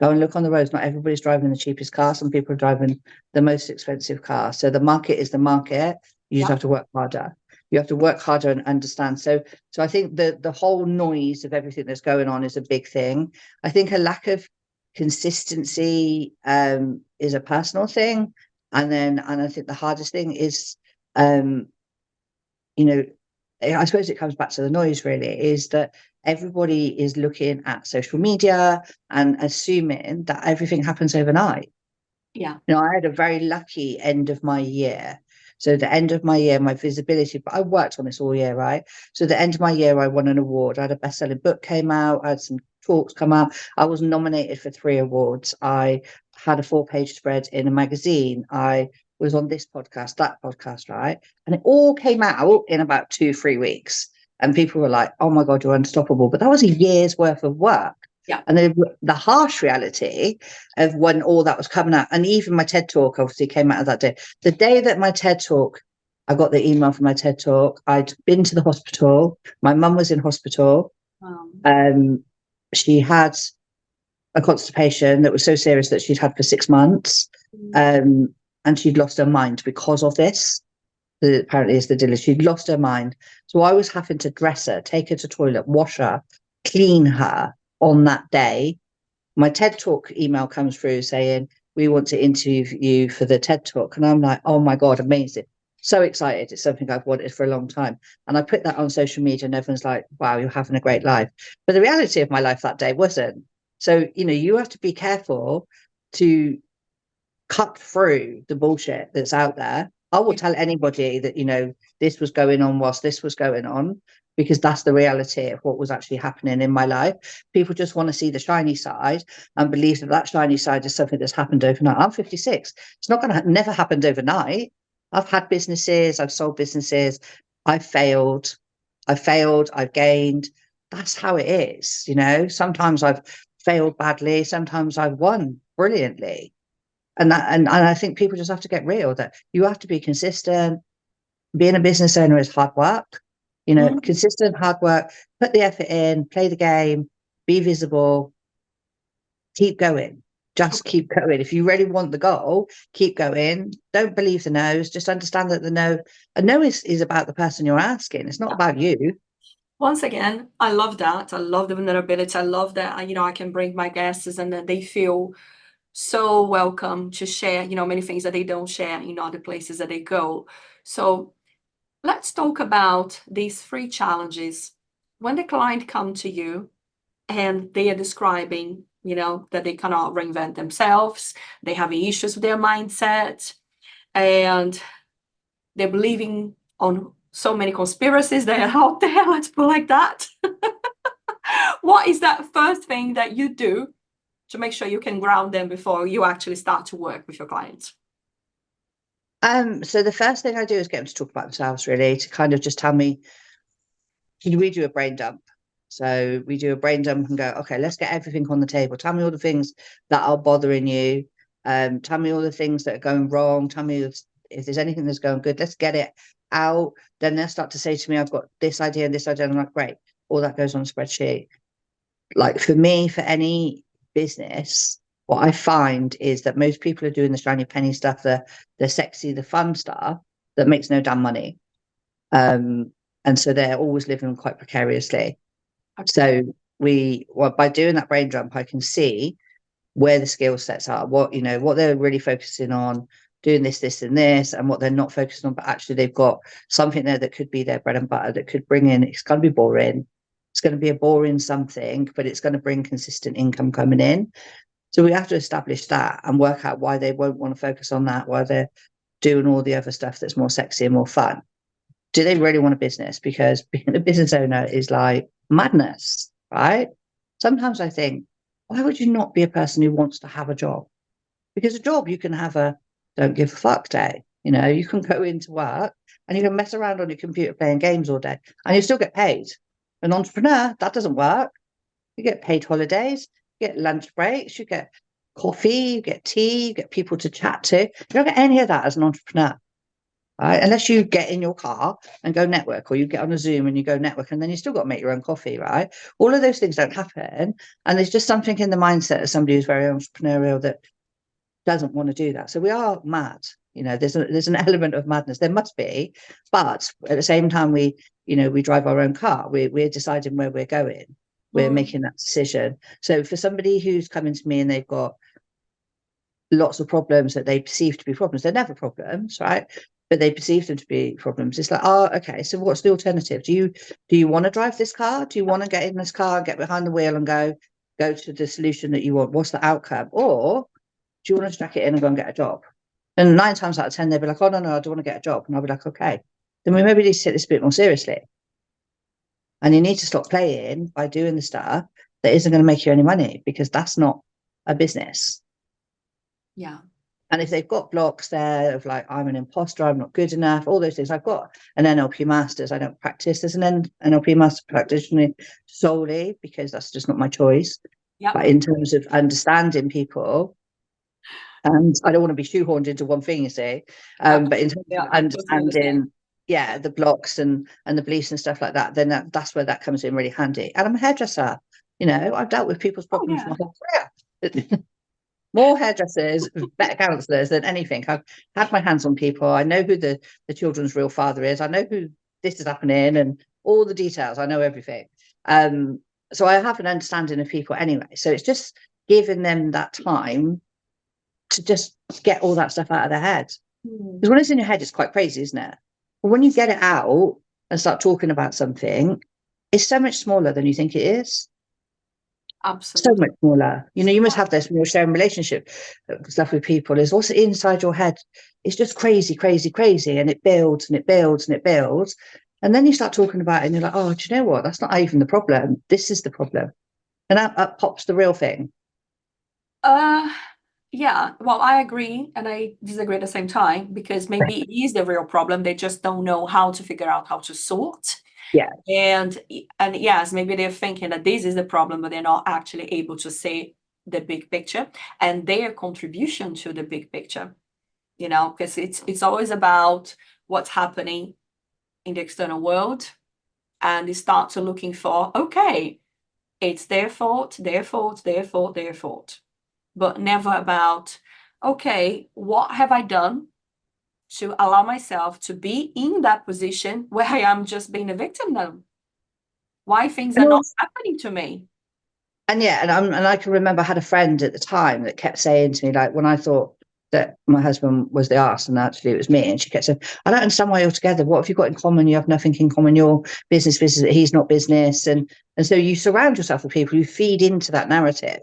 Go and look on the roads. Not everybody's driving the cheapest car. Some people are driving the most expensive car. So the market is the market. You just have to work harder. You have to work harder and understand. So I think the whole noise of everything that's going on is a big thing. I think a lack of consistency is a personal thing. And I think the hardest thing is, I suppose it comes back to the noise really, is that everybody is looking at social media and assuming that everything happens overnight. Yeah. I had a very lucky end of my year. So the end of my year, my visibility, but I worked on this all year, right? So the end of my year, I won an award. I had a best-selling book came out. I had some talks come out. I was nominated for 3 awards. I had a 4-page spread in a magazine. I was on this podcast, that podcast, right? And it all came out in about 2-3 weeks. And people were like, oh my God, you're unstoppable. But that was a year's worth of work. Yeah. And the harsh reality of when all that was coming out, and even my TED talk obviously came out of that day. The day that my TED talk, I got the email from my TED talk, I'd been to the hospital. My mum was in hospital. She had a constipation that was so serious that she'd had for 6 months. And she'd lost her mind because of this. Apparently is the dealer. She'd lost her mind. So I was having to dress her, take her to toilet, wash her, clean her on that day. My TED Talk email comes through saying, we want to interview you for the TED Talk. And I'm like, oh my God, amazing. So excited. It's something I've wanted for a long time. And I put that on social media and everyone's like, wow, you're having a great life. But the reality of my life that day wasn't. So, you have to be careful to cut through the bullshit that's out there. I will tell anybody that, this was going on whilst this was going on, because that's the reality of what was actually happening in my life. People just want to see the shiny side and believe that shiny side is something that's happened overnight. I'm 56. It's not going to never happened overnight. I've had businesses, I've sold businesses, I've failed, I've gained. That's how it is. Sometimes I've failed badly, sometimes I've won brilliantly. And I think people just have to get real, that you have to be consistent. Being a business owner is hard work, consistent, hard work, put the effort in, play the game, be visible, keep going, just keep going. If you really want the goal, keep going. Don't believe the no's, just understand that a no is about the person you're asking. It's not about you. Once again, I love that. I love the vulnerability. I love that, I can bring my guests and then they feel so welcome to share, many things that they don't share in other places that they go. So let's talk about these 3 challenges. When the client come to you and they are describing, that they cannot reinvent themselves, they have issues with their mindset, and they're believing on so many conspiracies that are out there, let's put it like that. What is that first thing that you do to make sure you can ground them before you actually start to work with your clients? So the first thing I do is get them to talk about themselves, really, to kind of just tell me, we do a brain dump. So we do a brain dump and go, okay, let's get everything on the table. Tell me all the things that are bothering you. Tell me all the things that are going wrong. Tell me if there's anything that's going good. Let's get it out. Then they'll start to say to me, I've got this idea and this idea. And I'm like, great. All that goes on a spreadsheet. Like for me, for any business, what I find is that most people are doing the shiny penny stuff, the sexy, the fun stuff that makes no damn money. And so they're always living quite precariously. So by doing that brain dump, I can see where the skill sets are, what they're really focusing on, doing this, and this, and what they're not focusing on, but actually they've got something there that could be their bread and butter, that could bring in, it's going to be boring. It's going to be a boring something, but it's going to bring consistent income coming in. So we have to establish that and work out why they won't want to focus on that, why they're doing all the other stuff that's more sexy and more fun. Do they really want a business? Because being a business owner is like madness, right? Sometimes I think, why would you not be a person who wants to have a job? Because a job, you can have a don't give a fuck day. You can go into work and you can mess around on your computer playing games all day and you still get paid. An entrepreneur, that doesn't work. You get paid holidays, you get lunch breaks, you get coffee, you get tea, you get people to chat to. You don't get any of that as an entrepreneur, right? Unless you get in your car and go network, or you get on a Zoom and you go network, and then you still got to make your own coffee, right? All of those things don't happen. And there's just something in the mindset of somebody who's very entrepreneurial that doesn't want to do that. So we are mad. There's an element of madness. There must be, but at the same time, we drive our own car. We're deciding where we're going. We're making that decision. So for somebody who's coming to me and they've got lots of problems that they perceive to be problems, they're never problems, right? But they perceive them to be problems. It's like, oh, okay, so what's the alternative? Do you want to drive this car? Do you want to get in this car, get behind the wheel and go to the solution that you want? What's the outcome? Or do you want to jack it in and go and get a job? And 9 times out of 10, they'll be like, oh, no, I don't want to get a job. And I'll be like, okay, then we maybe need to take this a bit more seriously. And you need to stop playing by doing the stuff that isn't going to make you any money, because that's not a business. Yeah. And if they've got blocks there of like, I'm an imposter, I'm not good enough, all those things. I've got an NLP Masters. I don't practice as an NLP Master practitioner solely because that's just not my choice. Yep. But in terms of understanding people, and I don't want to be shoehorned into one thing, you see, but in terms of understanding, the blocks and the beliefs and stuff like that, then that's where that comes in really handy. And I'm a hairdresser. I've dealt with people's problems my whole career. More hairdressers, better counsellors than anything. I've had my hands on people. I know who the children's real father is. I know who this is happening and all the details. I know everything. So I have an understanding of people anyway. So it's just giving them that time to just get all that stuff out of their head. Because when it's in your head, it's quite crazy, isn't it? But when you get it out and start talking about something, it's so much smaller than you think it is. Absolutely. So much smaller. You know, you must have this when you're sharing relationship stuff with people, is what's inside your head. It's just crazy, crazy, crazy. And it builds and it builds and it builds. And then you start talking about it and you're like, oh, do you know what? That's not even the problem. This is the problem. And up pops the real thing. Yeah, well, I agree and I disagree at the same time, because maybe it is the real problem. They just don't know how to figure out how to sort. Yeah. And yes, maybe they're thinking that this is the problem, but they're not actually able to see the big picture and their contribution to the big picture, you know, because it's always about what's happening in the external world. And they start to looking for, okay, it's their fault, their fault, their fault, their fault. But never about, okay, what have I done to allow myself to be in that position where I am just being a victim now? Why things are not happening to me? And yeah, and I can remember I had a friend at the time that kept saying to me, like, when I thought that my husband was the arse and actually it was me, and she kept saying, I don't understand why you're together. What have you got in common? You have nothing in common. You're business, he's not business. And so you surround yourself with people who feed into that narrative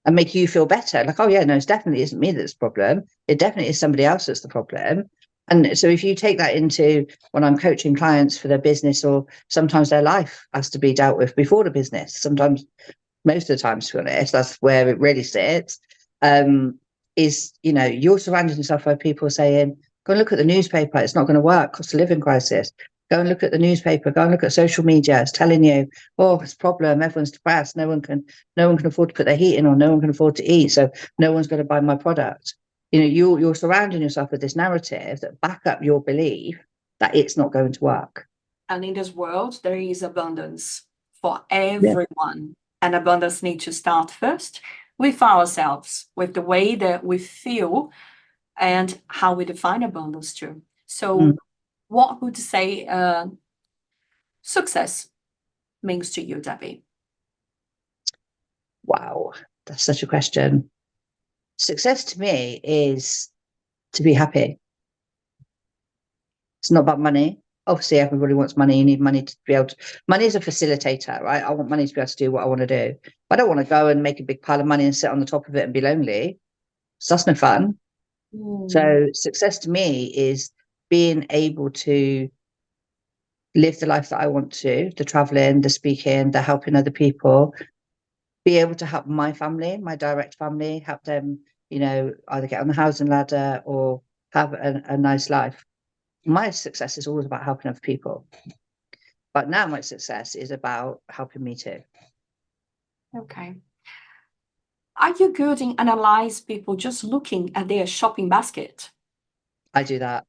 and make you feel better. Like, oh yeah, no, it definitely isn't me that's the problem. It definitely is somebody else that's the problem. And so if you take that into when I'm coaching clients for their business, or sometimes their life has to be dealt with before the business, sometimes, most of the time, to be honest, that's where it really sits, is, you know, you're surrounding yourself by people saying, go and look at the newspaper, it's not going to work, cost of living crisis. Go and look at the newspaper, go and look at social media, it's telling you, oh, it's a problem, everyone's depressed, no one can afford to put their heating on, no one can afford to eat, so no one's going to buy my product. You know, you're surrounding yourself with this narrative that back up your belief that it's not going to work. And in this world, there is abundance for everyone. And abundance needs to start first with ourselves, with the way that we feel and how we define abundance too. So what would you say success means to you, Debbie? Wow, that's such a question. Success to me is to be happy. It's not about money. Obviously, everybody wants money. You need money to be able to. Money is a facilitator, right? I want money to be able to do what I want to do. I don't want to go and make a big pile of money and sit on the top of it and be lonely. So that's no fun. So success to me is being able to live the life that I want to, the traveling, the speaking, the helping other people, be able to help my family, my direct family, help them, you know, either get on the housing ladder or have a nice life. My success is always about helping other people. But now my success is about helping me too. Okay. Are you good in analyze people just looking at their shopping basket? I do that.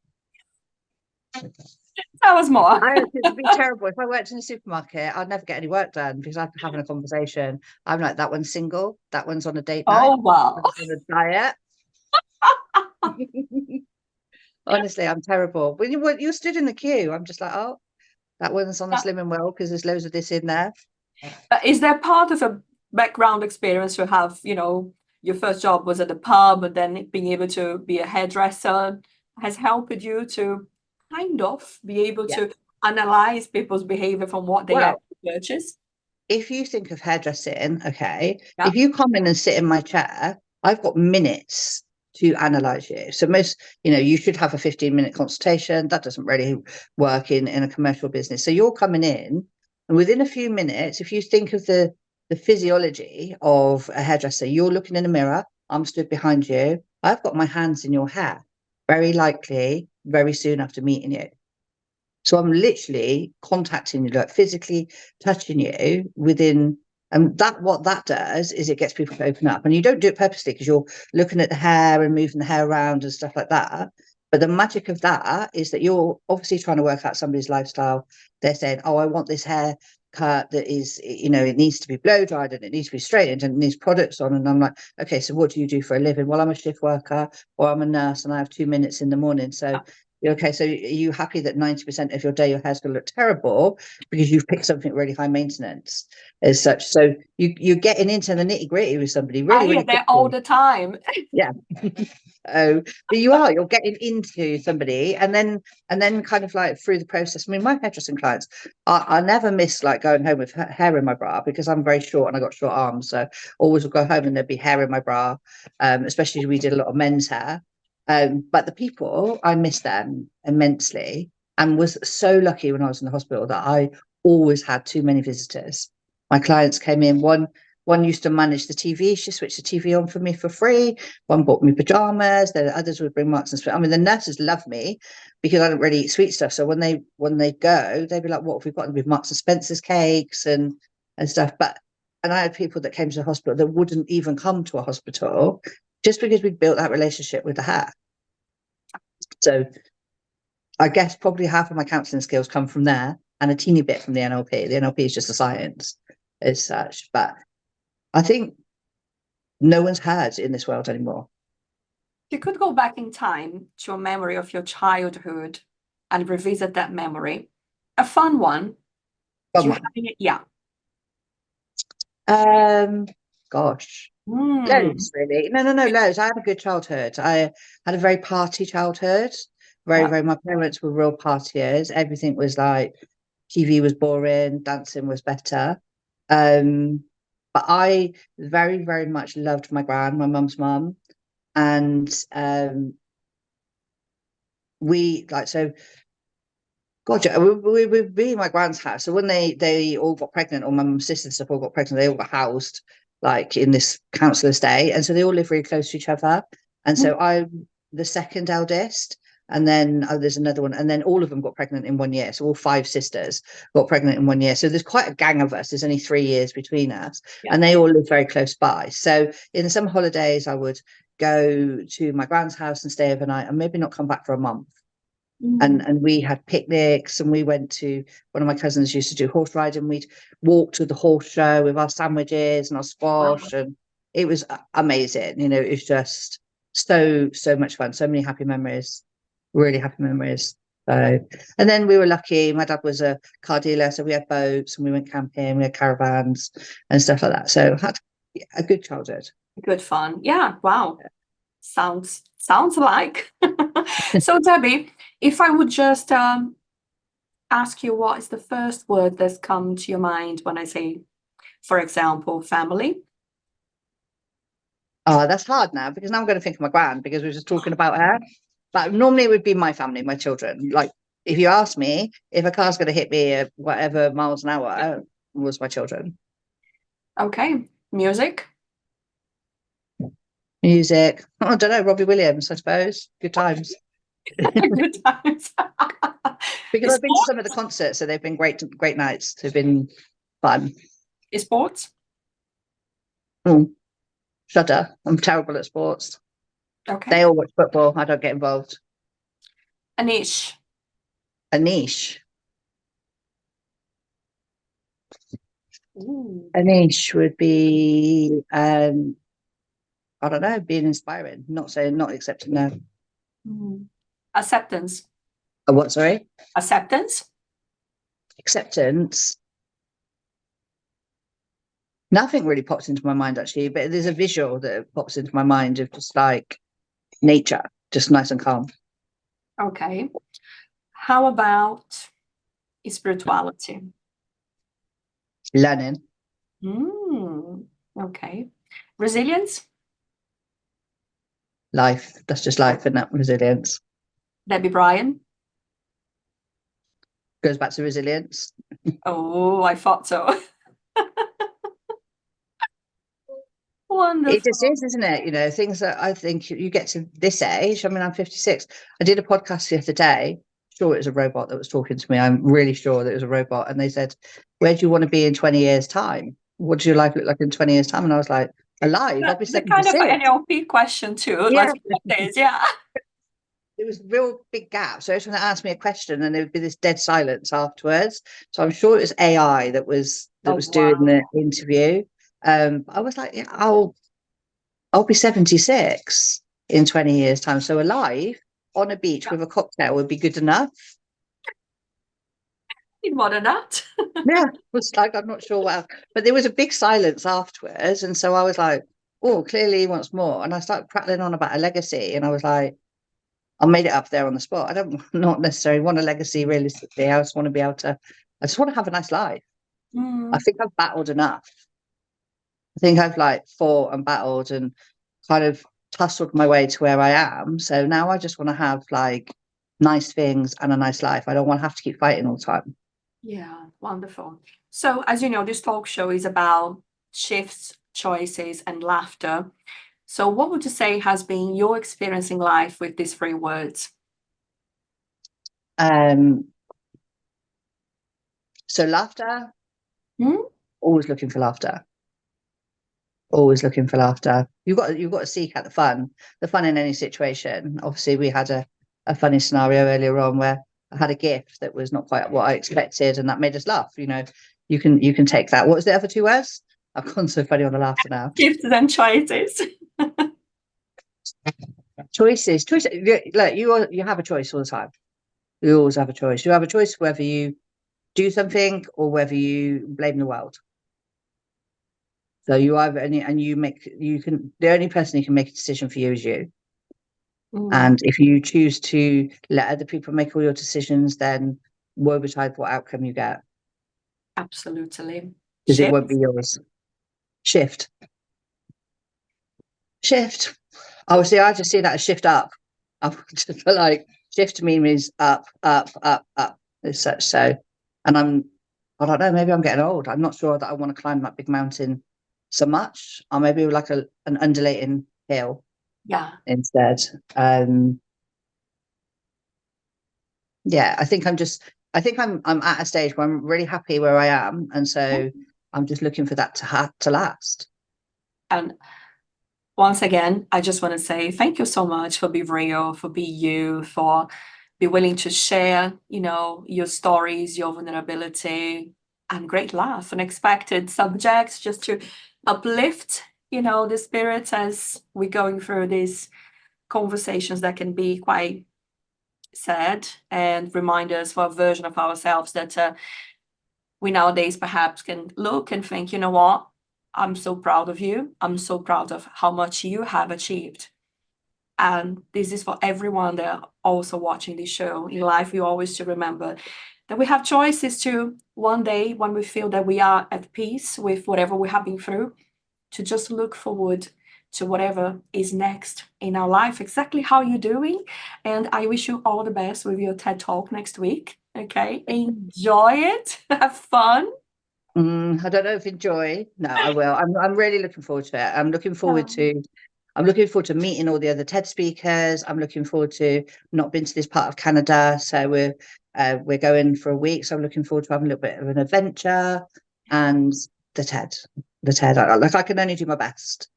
That was more. It would be terrible. If I worked in a supermarket, I'd never get any work done because I'd be having a conversation. I'm like, that one's single, that one's on a date night, Oh, wow. that one's on a diet. Honestly, I'm terrible. When you're stood in the queue, I'm just like, oh, that one's on a slimming well because there's loads of this in there. Is there part of a background experience to have, you know, your first job was at the pub and then being able to be a hairdresser has helped you to kind of be able to analyze people's behavior from what they actually purchase? If you think of hairdressing, okay, if you come in and sit in my chair, I've got minutes to analyze you. So most, you know, you should have a 15-minute consultation. That doesn't really work in a commercial business. So you're coming in, and within a few minutes, if you think of the physiology of a hairdresser, you're looking in a mirror, I'm stood behind you, I've got my hands in your hair, very likely very soon after meeting you. So I'm literally contacting you, like physically touching you within, and what that does is it gets people to open up. And you don't do it purposely because you're looking at the hair and moving the hair around and stuff like that. But the magic of that is that you're obviously trying to work out somebody's lifestyle. They're saying, oh, I want this hair cut that is, you know, it needs to be blow dried and it needs to be straightened and it needs products on. And I'm like, okay, so what do you do for a living? Well, I'm a shift worker or I'm a nurse and I have 2 minutes in the morning. So, okay, so are you happy that 90% of your day your hair's going to look terrible because you've picked something really high maintenance as such? So you're getting into the nitty gritty with somebody really, I hear really that quickly. all the time. Yeah. Oh, but you're getting into somebody and then kind of like through the process. I mean, my hairdressing clients, I never miss like going home with hair in my bra because I'm very short and I got short arms, so always would go home and there'd be hair in my bra, especially we did a lot of men's hair. But the people, I miss them immensely and was so lucky when I was in the hospital that I always had too many visitors. My clients came in, one used to manage the TV. She switched the TV on for me for free. One bought me pajamas. Then others would bring Marks and Spencer. I mean, the nurses love me because I don't really eat sweet stuff. So when they go, they'd be like, "What have we got?" With Marks and Spencer's cakes and stuff. And I had people that came to the hospital that wouldn't even come to a hospital just because we'd built that relationship with the hair. So I guess probably half of my counselling skills come from there, and a teeny bit from the NLP. The NLP is just a science as such, but I think no one's heard in this world anymore. You could go back in time to a memory of your childhood and revisit that memory. A fun one. Do you have any? Yeah. Gosh. Loads, really. No, loads. I had a good childhood. I had a very party childhood. Very, my parents were real partiers. Everything was like, TV was boring, dancing was better. But I very, very much loved my gran, my mum's mum. And we like, so God, we would be in my grand's house. So when they all got pregnant, or my mum's sisters and stuff all got pregnant, they all got housed like in this council estate. And so they all live really close to each other. And so I'm the second eldest. And then there's another one. And then all of them got pregnant in 1 year. So all 5 sisters got pregnant in 1 year. So there's quite a gang of us. There's only 3 years between us. Yeah. And they all live very close by. So in the summer holidays, I would go to my grand's house and stay overnight and maybe not come back for a month. And we had picnics, and we went to, one of my cousins used to do horse riding. We'd walk to the horse show with our sandwiches and our squash. Wow. And it was amazing. You know, it was just so much fun. So many happy memories, really happy memories. So, and then we were lucky. My dad was a car dealer, so we had boats and we went camping, we had caravans and stuff like that. So had a good childhood. Good fun. Yeah. Wow. Yeah. Sounds like. So Debbie, if I would just ask you, what is the first word that's come to your mind when I say, for example, family? Oh, that's hard now because now I'm going to think of my gran because we were just talking about her. But normally it would be my family, my children. Like if you ask me if a car's going to hit me at whatever miles an hour, it was my children. Okay. Music? Music. I don't know, Robbie Williams, I suppose. Good times. Good times. Because I've been to some of the concerts, so they've been great nights. They've been fun. Sports? Shudder. I'm terrible at sports. Okay. They all watch football. I don't get involved. A niche. A niche. Ooh. A niche would be I don't know, being inspiring, not accepting no. Acceptance. A what, sorry? Acceptance. Acceptance. Nothing really pops into my mind actually, but there's a visual that pops into my mind of just like nature, just nice and calm. Okay. How about spirituality? Learning. Okay. Resilience? Life. That's just life, isn't it? Resilience. Debbie Bryan? Goes back to resilience. Oh, I thought so. Wonderful. It just is, isn't it? You know, things that I think you get to this age. I mean, I'm 56. I did a podcast the other day. Sure, it was a robot that was talking to me. I'm really sure that it was a robot. And they said, where do you want to be in 20 years' time? What does your life look like in 20 years' time? And I was like, alive. I'll be 76. Kind of an NLP question too. Yeah. Yeah. there was a real big gap. So every time they asked me a question, and there would be this dead silence afterwards. So I'm sure it was AI that was Oh, doing wow. the interview. I was like, yeah, I'll be 76 in 20 years' time. So alive on a beach with a cocktail would be good enough. Need more than that. Yeah, it was like, I'm not sure what else. But there was a big silence afterwards. And so I was like, oh, clearly he wants more. And I started prattling on about a legacy. And I was like, I made it up there on the spot. I don't not necessarily want a legacy realistically. I just want to be able to, I just want to have a nice life. I think I've battled enough. I think I've like fought and battled and kind of tussled my way to where I am. So now I just want to have like nice things and a nice life. I don't want to have to keep fighting all the time. Yeah, wonderful. So, as you know, this talk show is about shifts, choices, and laughter. So, what would you say has been your experience in life with these three words? Um, so laughter, Hmm? always looking for laughter. Always looking for laughter. You've got to seek out the fun in any situation. Obviously, we had a funny scenario earlier on where I had a gift that was not quite what I expected, and that made us laugh. You know, you can take that. What was the other two words? I've gone so funny on the laughter now. Shifts and choices. Choices. Look, you have a choice all the time. You always have a choice. You have a choice whether you do something or whether you blame the world. So you either and you can the only person who can make a decision for you is you. And if you choose to let other people make all your decisions, then woe betide what outcome you get, Absolutely. because it won't Shifts. be yours. Shift. Shift. Oh, see, I just see that as shift up. I just feel like shift to me means up, up, up, up. As such. So, and I don't know, maybe I'm getting old. I'm not sure that I want to climb that big mountain so much. Or maybe like an undulating hill Yeah. instead. Yeah, I think I'm at a stage where I'm really happy where I am, and so I'm just looking for that to last. And once again, I just want to say thank you so much for being real, for being you, for be willing to share, your stories, your vulnerability, and great laugh, unexpected subjects, just to uplift, the spirits as we're going through these conversations that can be quite sad and remind us for a version of ourselves that we nowadays perhaps can look and think, you know what? I'm so proud of you. I'm so proud of how much you have achieved. And this is for everyone that are also watching this show. In life, we always should remember that we have choices to one day when we feel that we are at peace with whatever we have been through, to just look forward to whatever is next in our life, exactly how you're doing. And I wish you all the best with your TED Talk next week. Okay, enjoy it, have fun. I don't know if enjoy. No, I will. I'm really looking forward to it. I'm looking forward to meeting all the other TED speakers. I'm looking forward to not been to this part of Canada, so we're going for a week. So I'm looking forward to having a little bit of an adventure and the TED, I can only do my best.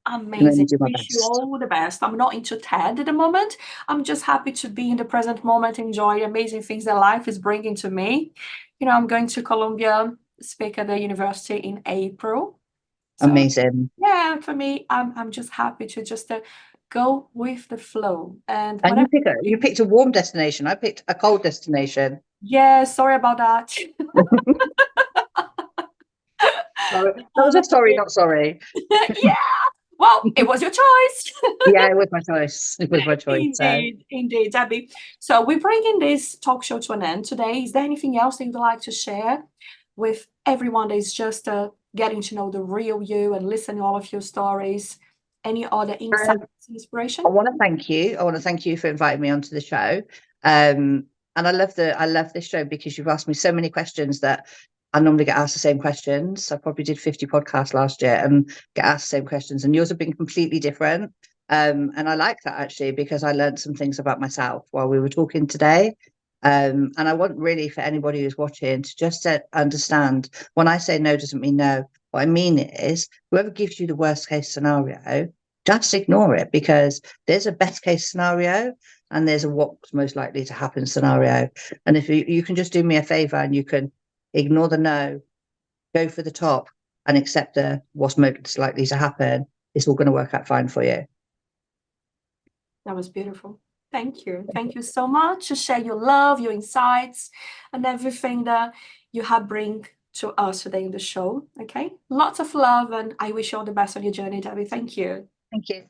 Amazing. Do my Wish you best. all the best. I'm not into TED at the moment. I'm just happy to be in the present moment, enjoy the amazing things that life is bringing to me. I'm going to Colombia, speak at the university in April. So Amazing. yeah, for me, I'm just happy to just go with the flow and And whatever. you picked a warm destination. I picked a cold destination. Yeah, sorry about that. Sorry. That was a sorry, not sorry. Yeah. Well, it was your choice. Yeah, it was my choice. It was my choice. So Indeed, Debbie. So we're bringing this talk show to an end today. Is there anything else that you'd like to share with everyone that is just getting to know the real you and listening to all of your stories? Any other insights, inspiration? I want to thank you. I want to thank you for inviting me onto the show. And I love this show because you've asked me so many questions that I normally get asked the same questions. I probably did 50 podcasts last year and get asked the same questions, and yours have been completely different. And I like that actually because I learned some things about myself while we were talking today. And I want really for anybody who's watching to just understand when I say no doesn't mean no. What I mean is whoever gives you the worst case scenario, just ignore it, because there's a best case scenario and there's a what's most likely to happen scenario. And if you can just do me a favor and you can ignore the no, go for the top, and accept the what's most likely to happen, it's all going to work out fine for you. That was beautiful. Thank you. Thank you so much to share your love, your insights, and everything that you have bring to us today in the show. Okay. Lots of love, and I wish you all the best on your journey, Debbie. Thank you. Thank you.